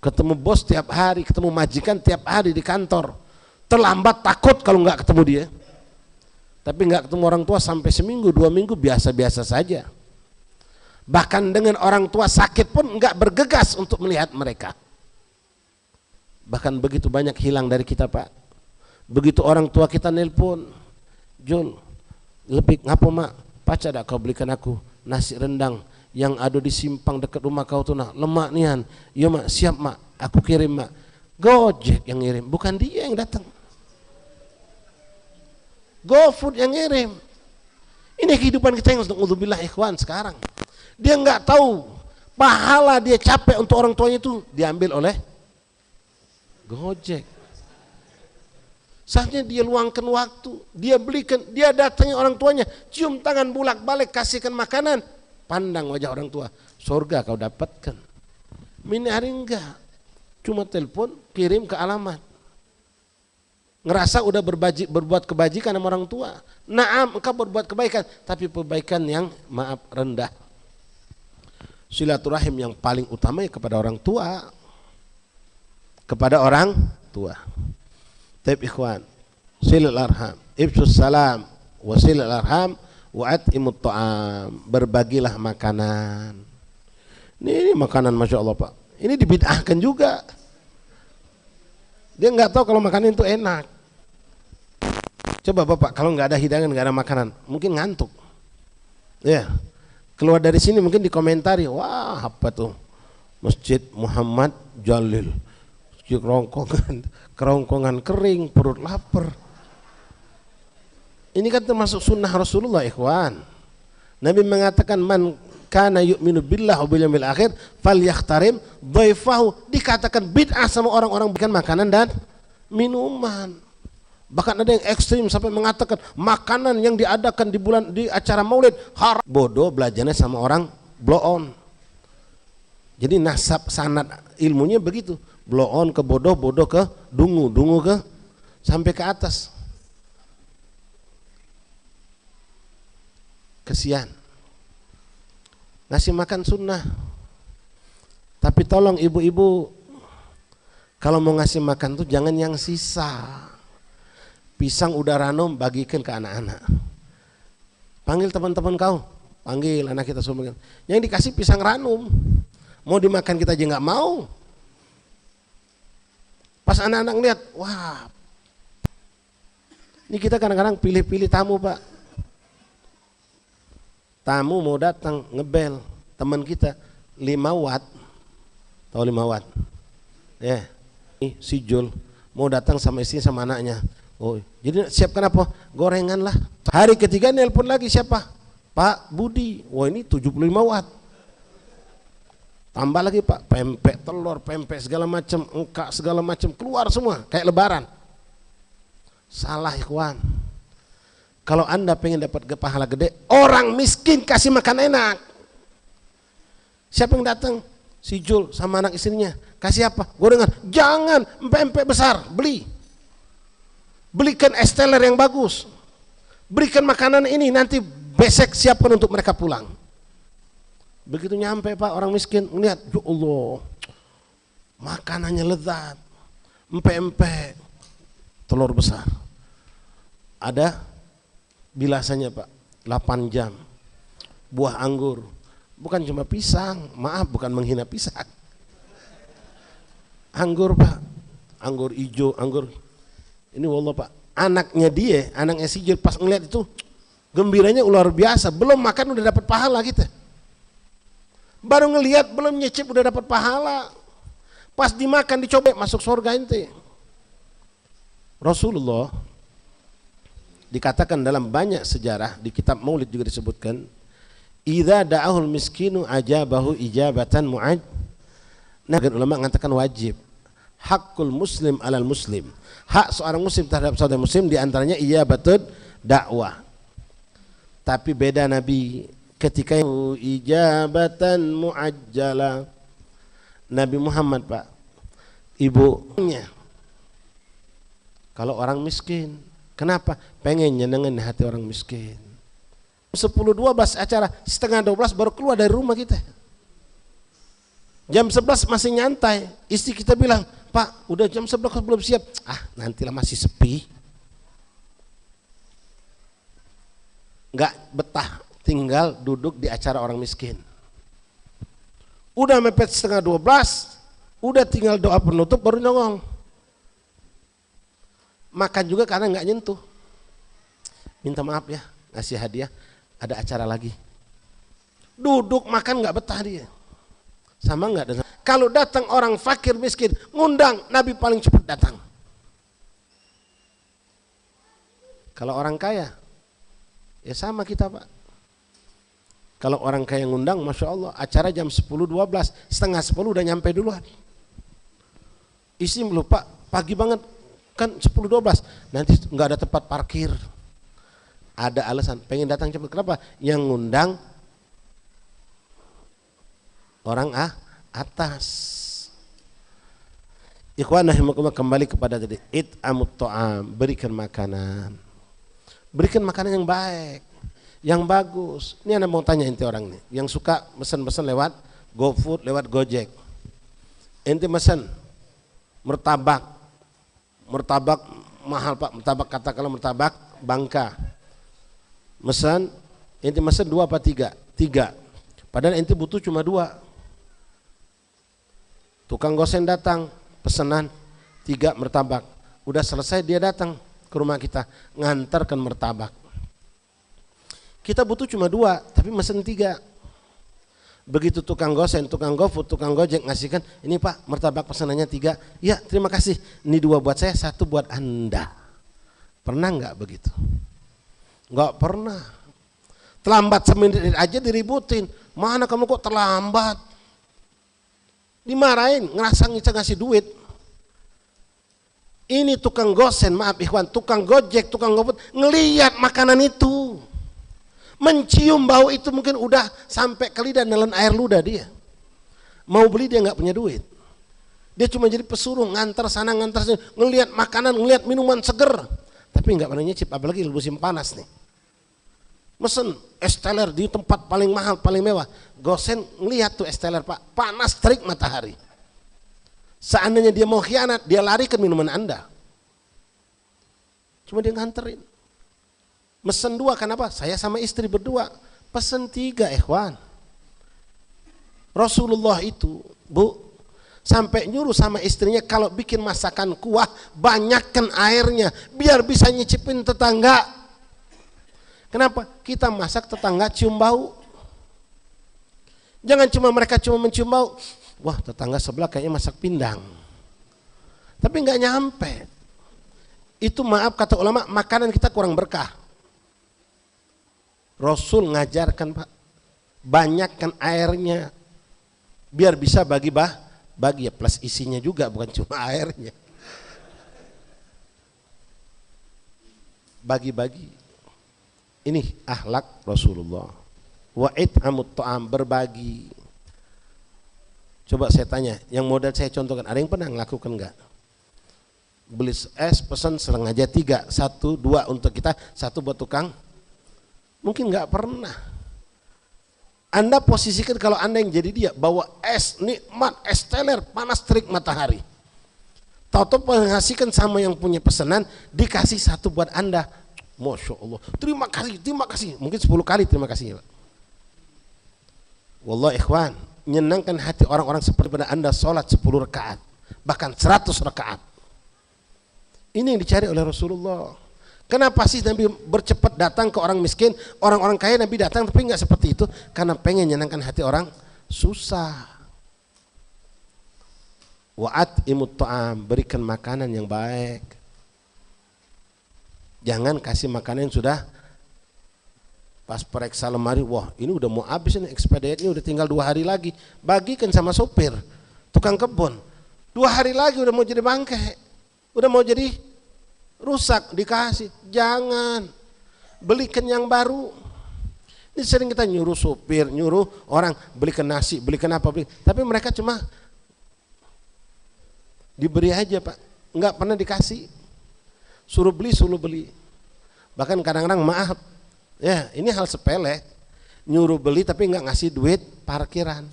Ketemu bos tiap hari, ketemu majikan tiap hari di kantor. Terlambat takut kalau nggak ketemu dia. Tapi nggak ketemu orang tua sampai seminggu, 2 minggu biasa-biasa saja. Bahkan dengan orang tua sakit pun nggak bergegas untuk melihat mereka. Bahkan begitu banyak hilang dari kita, Pak. Begitu orang tua kita nelpon, Jul, lebih ngapo mak, pacar dah kau belikan aku nasi rendang yang ada di simpang dekat rumah kau tuh nah, lemak nian. Iya mak, siap mak, aku kirim mak. Gojek yang ngirim, bukan dia yang datang. GoFood yang ngirim. Ini kehidupan kita yang na'udzubillah ikhwan sekarang. Dia nggak tahu pahala dia capek untuk orang tuanya itu diambil oleh Gojek. Saatnya dia luangkan waktu, dia belikan, dia datangi orang tuanya, cium tangan bolak-balik, kasihkan makanan, pandang wajah orang tua, surga kau dapatkan. Ini hari enggak, cuma telepon, kirim ke alamat. Ngerasa udah berbuat kebajikan sama orang tua. Naam, engkau berbuat kebaikan, tapi kebaikan yang maaf rendah. Silaturahim yang paling utama ya kepada orang tua. Kepada orang tua. Taib ikhwan, silul arham, ibsus salam, wasilul arham, wa'at'imut ta'am. Berbagilah makanan. Ini makanan Masya Allah Pak. Ini dibid'ahkan juga. Dia nggak tahu kalau makanan itu enak. Coba Bapak, kalau nggak ada hidangan, nggak ada makanan, mungkin ngantuk. Ya, keluar dari sini mungkin dikomentari, wah apa tuh Masjid Muhammad Jalil, kerongkongan kering, perut lapar. Ini kan termasuk sunnah Rasulullah ikhwan. Nabi mengatakan man kana yu'minu billah wa bil yaumil akhir falyakhtarim dhaifahu. Dikatakan bid'ah sama orang-orang bikin makanan dan minuman. Bahkan ada yang ekstrim sampai mengatakan makanan yang diadakan di acara Maulid haram. Bodoh belajarnya sama orang blow on. Jadi nasab sanad ilmunya begitu. Blow on ke bodoh, bodoh ke dungu, dungu ke sampai ke atas. Kesian. Ngasih makan sunnah. Tapi tolong ibu-ibu, kalau mau ngasih makan tuh jangan yang sisa. Pisang udah ranom bagikan ke anak-anak. Panggil teman-teman kau, panggil anak kita semua. Yang dikasih pisang ranum, mau dimakan kita aja nggak mau. Pas anak-anak lihat, wah, ini kita kadang-kadang pilih-pilih tamu Pak. Tamu mau datang ngebel, teman kita 5 watt, tahu 5 watt? Ya, ini si Jul mau datang sama istri sama anaknya. Oh, jadi siapkan apa? Gorengan lah. Hari ketiga nelpon lagi siapa? Pak Budi. Wah ini 75 watt. Tambah lagi Pak, pempek telur, pempek segala macam, engkak segala macam, keluar semua kayak lebaran. Salah ikhwan. Kalau Anda pengen dapat pahala gede, orang miskin kasih makan enak. Siapa yang datang? Si Jul sama anak istrinya. Kasih apa? Gorengan. Jangan, empek-empek besar, beli. Belikan es teler yang bagus. Berikan makanan ini, nanti besek siapkan untuk mereka pulang. Begitu nyampe Pak, orang miskin melihat, ya Allah, makanannya lezat, empek-empek, telur besar. Ada bilasannya Pak, 8 jam. Buah anggur, bukan cuma pisang, maaf bukan menghina pisang. Anggur Pak, anggur hijau, anggur. Ini wallah Pak, anaknya dia, anaknya si Jil pas ngeliat itu gembiranya luar biasa. Belum makan udah dapat pahala kita. Baru ngelihat belum nyicip udah dapat pahala. Pas dimakan dicoba masuk surga ente. Rasulullah dikatakan dalam banyak sejarah, di kitab Maulid juga disebutkan, idza da'ahul miskinu ajabahu ijabatan mu'aj. Nah, ulama mengatakan wajib. Hakul muslim alal muslim. Hak seorang muslim terhadap saudara muslim diantaranya ijabatud dakwah. Tapi beda Nabi ketika ijabatan muajjala. Nabi Muhammad Pak, ibunya kalau orang miskin, kenapa? Pengen nyenengin hati orang miskin. 10-12 acara, setengah 12 baru keluar dari rumah kita. Jam 11 masih nyantai, istri kita bilang, Pak udah jam 11 belum siap. Ah nantilah masih sepi. nggak betah tinggal duduk di acara orang miskin. Udah mepet 11:30, udah tinggal doa penutup baru nyongong. Makan juga karena nggak nyentuh. Minta maaf ya, ngasih hadiah, ada acara lagi. Duduk makan nggak betah dia. Sama nggak dengan kalau datang orang fakir miskin ngundang, Nabi paling cepat datang. Kalau orang kaya ya sama kita Pak. Kalau orang kaya ngundang, Masya Allah, acara jam 10.12, setengah 10 udah nyampe duluan. Isi lupa, pagi banget, kan 10.12, nanti nggak ada tempat parkir. Ada alasan, pengen datang cepat. Kenapa? Yang ngundang orang atas. Ikhwan rahimakumullah, kembali kepada tadi, it'amut ta'am, berikan makanan. Berikan makanan yang baik, yang bagus. Ini Anda mau tanya ente orang nih, yang suka mesen-mesen lewat GoFood, lewat Gojek. Ente mesen martabak mahal Pak, martabak katakanlah martabak Bangka. Mesen, ente mesen 2 apa 3? 3. Padahal ente butuh cuma 2. Tukang gosen datang, pesanan 3 martabak. Udah selesai dia datang ke rumah kita, ngantarkan martabak. Kita butuh cuma 2, tapi mesen 3. Begitu tukang gosen, tukang GoFood, tukang Gojek ngasihkan, ini Pak martabak pesanannya 3. Ya terima kasih, ini 2 buat saya, 1 buat Anda. Pernah nggak begitu? Nggak pernah. Terlambat semenit aja diributin. Mana kamu kok terlambat? Dimarahin, ngerasa ngasih duit. Ini tukang gosen, maaf ikhwan, tukang Gojek, tukang GoFood ngelihat makanan itu, mencium bau itu, mungkin udah sampai ke lidah, nelen air ludah dia. Mau beli dia nggak punya duit. Dia cuma jadi pesuruh, ngantar sana ngantar sini, ngelihat makanan, ngelihat minuman seger, tapi nggak pernah nyicip, apalagi musim panas nih. Mesen es teler di tempat paling mahal, paling mewah. Gosen ngelihat tuh es teler Pak, panas terik matahari. Seandainya dia mau khianat, dia lari ke minuman Anda. Cuma dia nganterin. Mesen 2, kenapa? Saya sama istri berdua. Pesen 3 ikhwan. Rasulullah itu, Bu, sampai nyuruh sama istrinya kalau bikin masakan kuah, banyakkan airnya biar bisa nyicipin tetangga. Kenapa? Kita masak tetangga cium bau. Jangan cuma mereka cuma mencium bau. Wah, tetangga sebelah kayaknya masak pindang. Tapi nggak nyampe. Itu maaf kata ulama, makanan kita kurang berkah. Rasul ngajarkan Pak, banyakkan airnya biar bisa bagi ya, plus isinya juga, bukan cuma airnya. Bagi-bagi. Ini akhlak Rasulullah. Wa it'amut ta'am, berbagi. Coba saya tanya, yang modal saya contohkan, ada yang pernah ngelakukan enggak? Beli es, pesan sengaja 3, 1, 2 untuk kita, 1 buat tukang. Mungkin enggak pernah. Anda posisikan kalau Anda yang jadi dia, bawa es, nikmat, es teler, panas terik matahari. Tahu-tahu mengasihkan sama yang punya pesanan, dikasih 1 buat Anda. Masya Allah, terima kasih, mungkin 10 kali terima kasih Pak. Wallah ikhwan, menyenangkan hati orang-orang seperti pada Anda sholat 10 rakaat, bahkan 100 rakaat. Ini yang dicari oleh Rasulullah. Kenapa sih Nabi bercepat datang ke orang miskin, orang-orang kaya Nabi datang, tapi enggak seperti itu? Karena pengen menyenangkan hati orang susah. Wa'at'imut ta'am, berikan makanan yang baik. Jangan kasih makanan yang sudah pas periksa lemari, wah ini udah mau habis ini, expired ini udah tinggal 2 hari lagi. Bagikan sama sopir, tukang kebun. 2 hari lagi udah mau jadi bangkai, udah mau jadi rusak, dikasih. Jangan, belikan yang baru. Ini sering kita nyuruh sopir, nyuruh orang belikan nasi, belikan apa, tapi mereka cuma diberi aja Pak, nggak pernah dikasih. Suruh beli. Bahkan kadang-kadang maaf, ya ini hal sepele, nyuruh beli tapi nggak ngasih duit parkiran.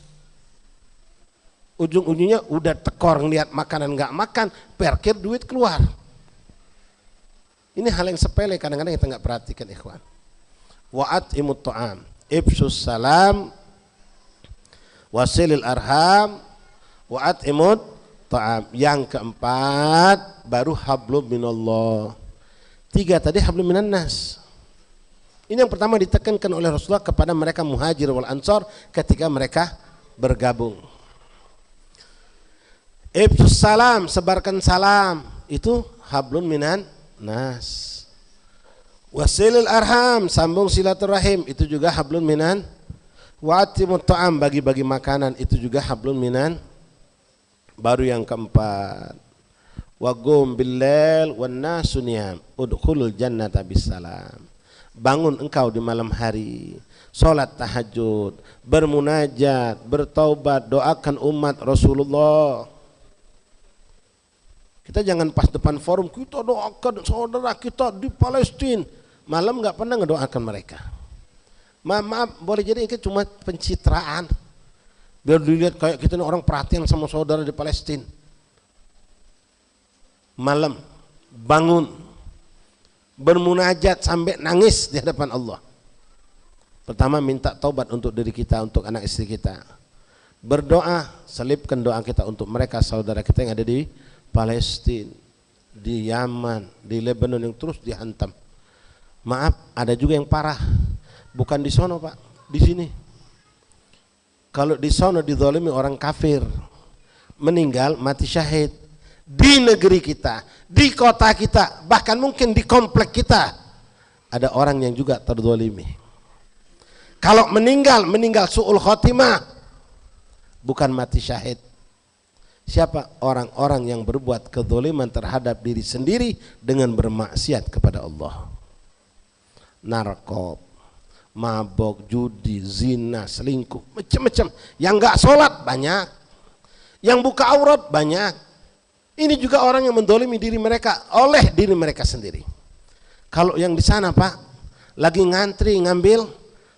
Ujung-ujungnya udah tekor ngeliat makanan nggak makan, parkir duit keluar. Ini hal yang sepele kadang-kadang kita nggak perhatikan ikhwan. wa at'imut ta'am, ifsus salam, wasilil arham, wa at'imut ta'am. Yang keempat baru hablum minallah. 3 tadi hablum minan nas. Ini yang pertama ditekankan oleh Rasulullah kepada mereka muhajir wal ansar ketika mereka bergabung. Ifsus salam, sebarkan salam, itu hablun minan nas. Wasilil arham, sambung silaturahim, itu juga hablun minan. Wa atimut ta'am, bagi-bagi makanan, itu juga hablun minan. Baru yang keempat, wa qum billail wan nasu niyam udkhulul jannata bisalam. Bangun engkau di malam hari, salat tahajud, bermunajat, bertaubat, doakan umat Rasulullah. Kita jangan pas depan forum kita doakan saudara kita di Palestina, malam nggak pernah ngedoakan mereka. Maaf, boleh jadi itu cuma pencitraan, biar dilihat kayak kita ini orang perhatian sama saudara di Palestina. Malam bangun bermunajat sampai nangis di hadapan Allah. Pertama minta taubat untuk diri kita, untuk anak istri kita. Berdoa, selipkan doa kita untuk mereka saudara kita yang ada di Palestina, di Yaman, di Lebanon yang terus dihantam. Maaf, ada juga yang parah. Bukan di sono Pak, di sini. Kalau di sono dizalimi orang kafir, meninggal mati syahid. Di negeri kita, di kota kita, bahkan mungkin di komplek kita, ada orang yang juga terzalimi. Kalau meninggal su'ul khotimah, bukan mati syahid. Siapa? Orang-orang yang berbuat kezaliman terhadap diri sendiri dengan bermaksiat kepada Allah. Narkob, mabok, judi, zina, selingkuh, macam-macam. Yang enggak sholat banyak, yang buka aurat banyak. Ini juga orang yang mendolimi diri mereka oleh diri mereka sendiri. Kalau yang di sana Pak, lagi ngantri ngambil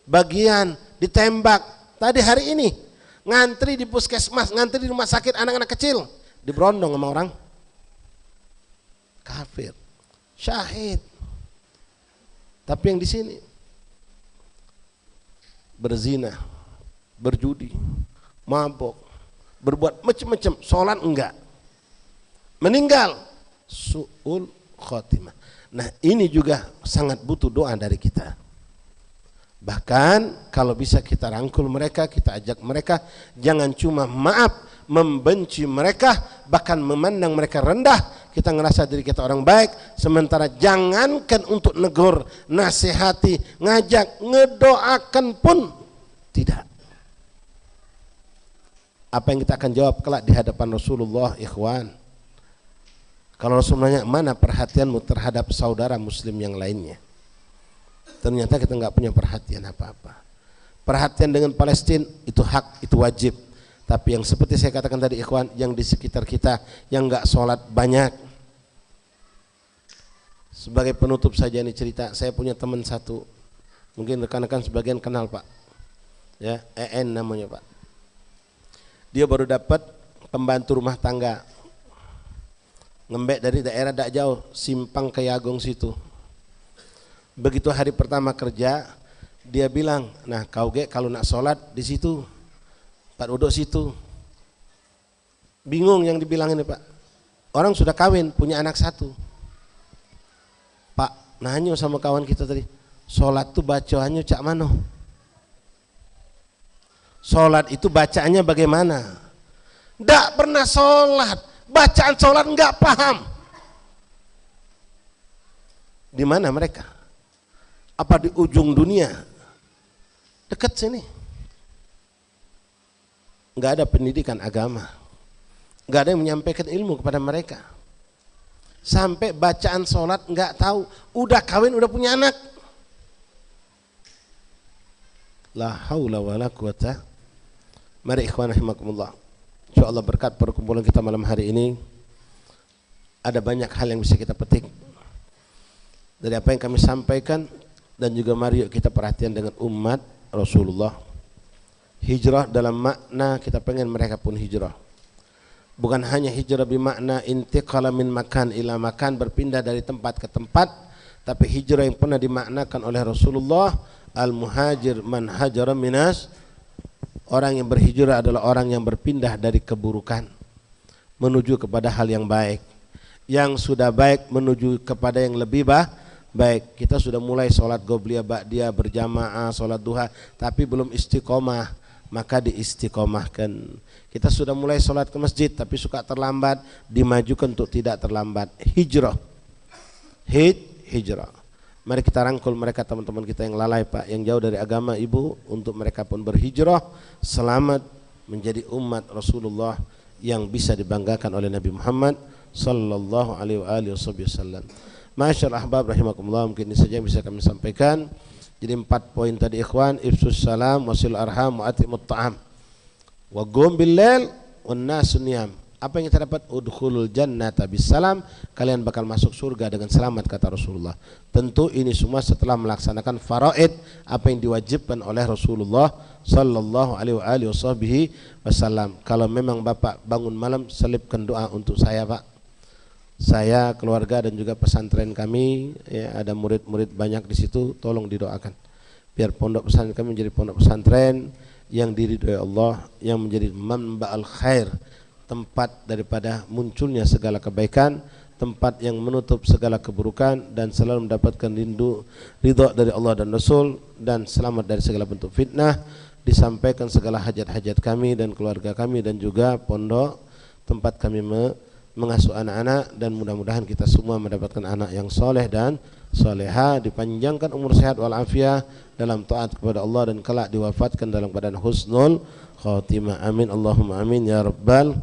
bagian, ditembak. Tadi hari ini ngantri di puskesmas, ngantri di rumah sakit anak-anak kecil, diberondong sama orang kafir, syahid. Tapi yang di sini berzina, berjudi, mabok, berbuat macam-macam, sholat enggak, meninggal su'ul khotimah. Nah ini juga sangat butuh doa dari kita. Bahkan kalau bisa kita rangkul mereka, kita ajak mereka, jangan cuma maaf membenci mereka, bahkan memandang mereka rendah, kita ngerasa diri kita orang baik, sementara jangankan untuk negur, nasihati, ngajak, ngedoakan pun tidak. Apa yang kita akan jawab kelak di hadapan Rasulullah, ikhwan? Kalau Rasul nanya, mana perhatianmu terhadap saudara muslim yang lainnya? Ternyata kita nggak punya perhatian apa-apa. Perhatian dengan Palestina itu hak, itu wajib. Tapi yang seperti saya katakan tadi ikhwan, yang di sekitar kita yang nggak sholat banyak. Sebagai penutup saja ini cerita, saya punya teman satu, mungkin rekan-rekan sebagian kenal Pak, ya, EN namanya Pak. Dia baru dapat pembantu rumah tangga, ngembek dari daerah tak jauh, Simpang Kayagong situ. Begitu hari pertama kerja, dia bilang, nah kau ge kalau nak sholat di situ, Pak duduk situ. Bingung yang dibilang ini Pak. Orang sudah kawin, punya anak satu. Pak, nanya sama kawan kita tadi, sholat tuh bacaannya cak mano? Sholat itu bacaannya bagaimana? Nggak pernah sholat, bacaan sholat nggak paham. Di mana mereka? Apa di ujung dunia? Dekat sini. Nggak ada pendidikan agama, nggak ada yang menyampaikan ilmu kepada mereka. Sampai bacaan sholat nggak tahu, udah kawin udah punya anak. La haula wala quwata. Mari ikhwan rahimakumullah, insyaallah berkat perkumpulan kita malam hari ini ada banyak hal yang bisa kita petik dari apa yang kami sampaikan. Dan juga mari yuk kita perhatian dengan umat Rasulullah. Hijrah dalam makna kita pengen mereka pun hijrah. Bukan hanya hijrah bermakna intiqala min makan ila makan, berpindah dari tempat ke tempat, tapi hijrah yang pernah dimaknakan oleh Rasulullah Al-muhajir man hajara minas, orang yang berhijrah adalah orang yang berpindah dari keburukan menuju kepada hal yang baik. Yang sudah baik menuju kepada yang lebih baik. Kita sudah mulai sholat qobliyah ba'diyah berjamaah, sholat duha, tapi belum istiqomah, maka diistiqomahkan. Kita sudah mulai sholat ke masjid tapi suka terlambat, dimajukan untuk tidak terlambat. Hijrah. Hijrah. Mari kita rangkul mereka, teman-teman kita yang lalai Pak, yang jauh dari agama Ibu, untuk mereka pun berhijrah selamat menjadi umat Rasulullah yang bisa dibanggakan oleh Nabi Muhammad sallallahu alaihi wasallam. Masyaallah ahbab rahimakumullah, mungkin ini saja yang bisa kami sampaikan. Jadi 4 poin tadi ikhwan, ifsus salam, wasil arham, wa atimut ta'am, wa qum bil lail wan nasu niyam. Apa yang kita dapat? Udkhulul jannata bisalam, kalian bakal masuk surga dengan selamat, kata Rasulullah. Tentu ini semua setelah melaksanakan faraid, apa yang diwajibkan oleh Rasulullah sallallahu alaihi wasallam. Kalau memang Bapak bangun malam, selipkan doa untuk saya Pak. Saya, keluarga dan juga pesantren kami, ya, ada murid-murid banyak di situ, tolong didoakan biar pondok pesantren kami menjadi pondok pesantren yang diridhoi Allah, yang menjadi manba'al khair, tempat daripada munculnya segala kebaikan, tempat yang menutup segala keburukan, dan selalu mendapatkan ridho dari Allah dan Rasul, dan selamat dari segala bentuk fitnah. Disampaikan segala hajat-hajat kami dan keluarga kami, dan juga pondok tempat kami mengasuh anak-anak, dan mudah-mudahan kita semua mendapatkan anak yang soleh dan soleha, dipanjangkan umur sehat walafiat dalam taat kepada Allah, dan kelak diwafatkan dalam keadaan husnul khatimah. Amin Allahumma amin ya rabbal.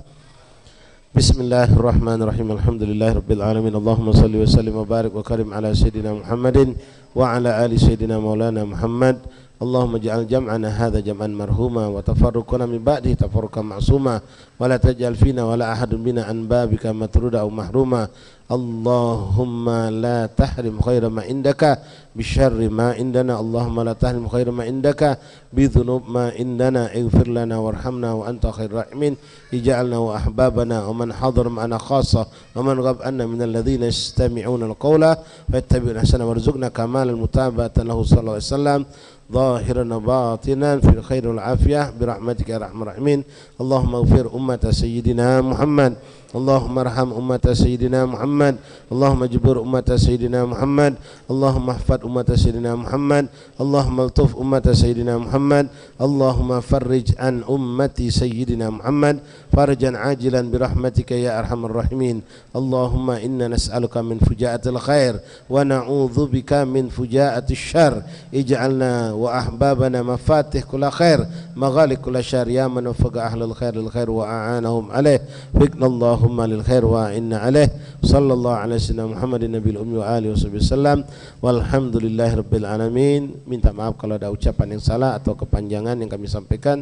Bismillahirrahmanirrahim. Alhamdulillahirabbil alamin. Allahumma shalli wa sallim wa barik wa karim ala sayyidina Muhammadin wa ala ali sayyidina maulana Muhammad. Allahumma ja'al jam'ana hadha jam'an marhuma wa tafarruqana min ba'dihi tafarruqan ma'suma wa la taj'al fina wa la ahadun bina an babika matruda aw mahruma. Allahumma la tahrim khaira ma indaka bisyarri ma indana. Allahumma la tahrim khaira ma indaka bidhunub ma indana. Ighfir lana warhamna wa anta khairur rahimin. Ij'alna wa ahbabana wa man hadar ma'ana khassa wa man ghab anna minal ladzina yastami'una al-qawla fayattabi'una ahsana warzuqna kamalal mutaba'atan lahu sallallahu alaihi wasallam ظاهرا وباطنا في الخير والعافية برحمتك يا أرحم الراحمين. اللهم اغفر أمة سيدنا محمد، اللهم ارحم أمة سيدنا محمد، اللهم اجبر أمة سيدنا محمد، اللهم احفظ أمة سيدنا محمد، اللهم الطف أمة سيدنا محمد، اللهم فرج عن أمة سيدنا محمد فرجا عاجلا برحمتك يا أرحم الراحمين. اللهم إنا نسألك من فجاءة الخير ونعوذ بك من فجاءة الشر. اجعلنا وأحبابنا مفاتيح كل خير مغالق كل شر يا من وفق أهل الخير للخير وأعانهم عليه. فقنا اللهم للخير وإنا عليه. صلى الله على سيدنا محمد النبي الأمي وآله وسلم. Walhamdulillahi rabbil alamin. Minta maaf kalau ada ucapan yang salah atau kepanjangan yang kami sampaikan.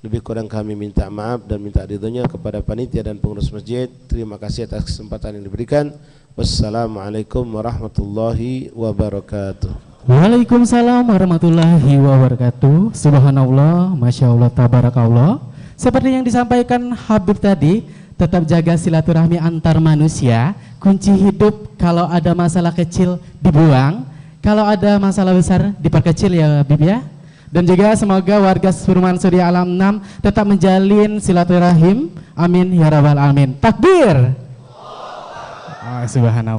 Lebih kurang kami minta maaf dan minta ridhonya kepada panitia dan pengurus masjid. Terima kasih atas kesempatan yang diberikan. Wassalamualaikum warahmatullahi wabarakatuh. Waalaikumsalam warahmatullahi wabarakatuh. Subhanallah, Masya Allah, Tabarakallah. Seperti yang disampaikan Habib tadi, tetap jaga silaturahmi antar manusia. Kunci hidup, kalau ada masalah kecil dibuang, kalau ada masalah besar diperkecil ya Habib ya. Dan juga semoga warga Firman Surya Alam 6 tetap menjalin silaturahim. Amin ya rabbal alamin. Takbir. Subhanallah.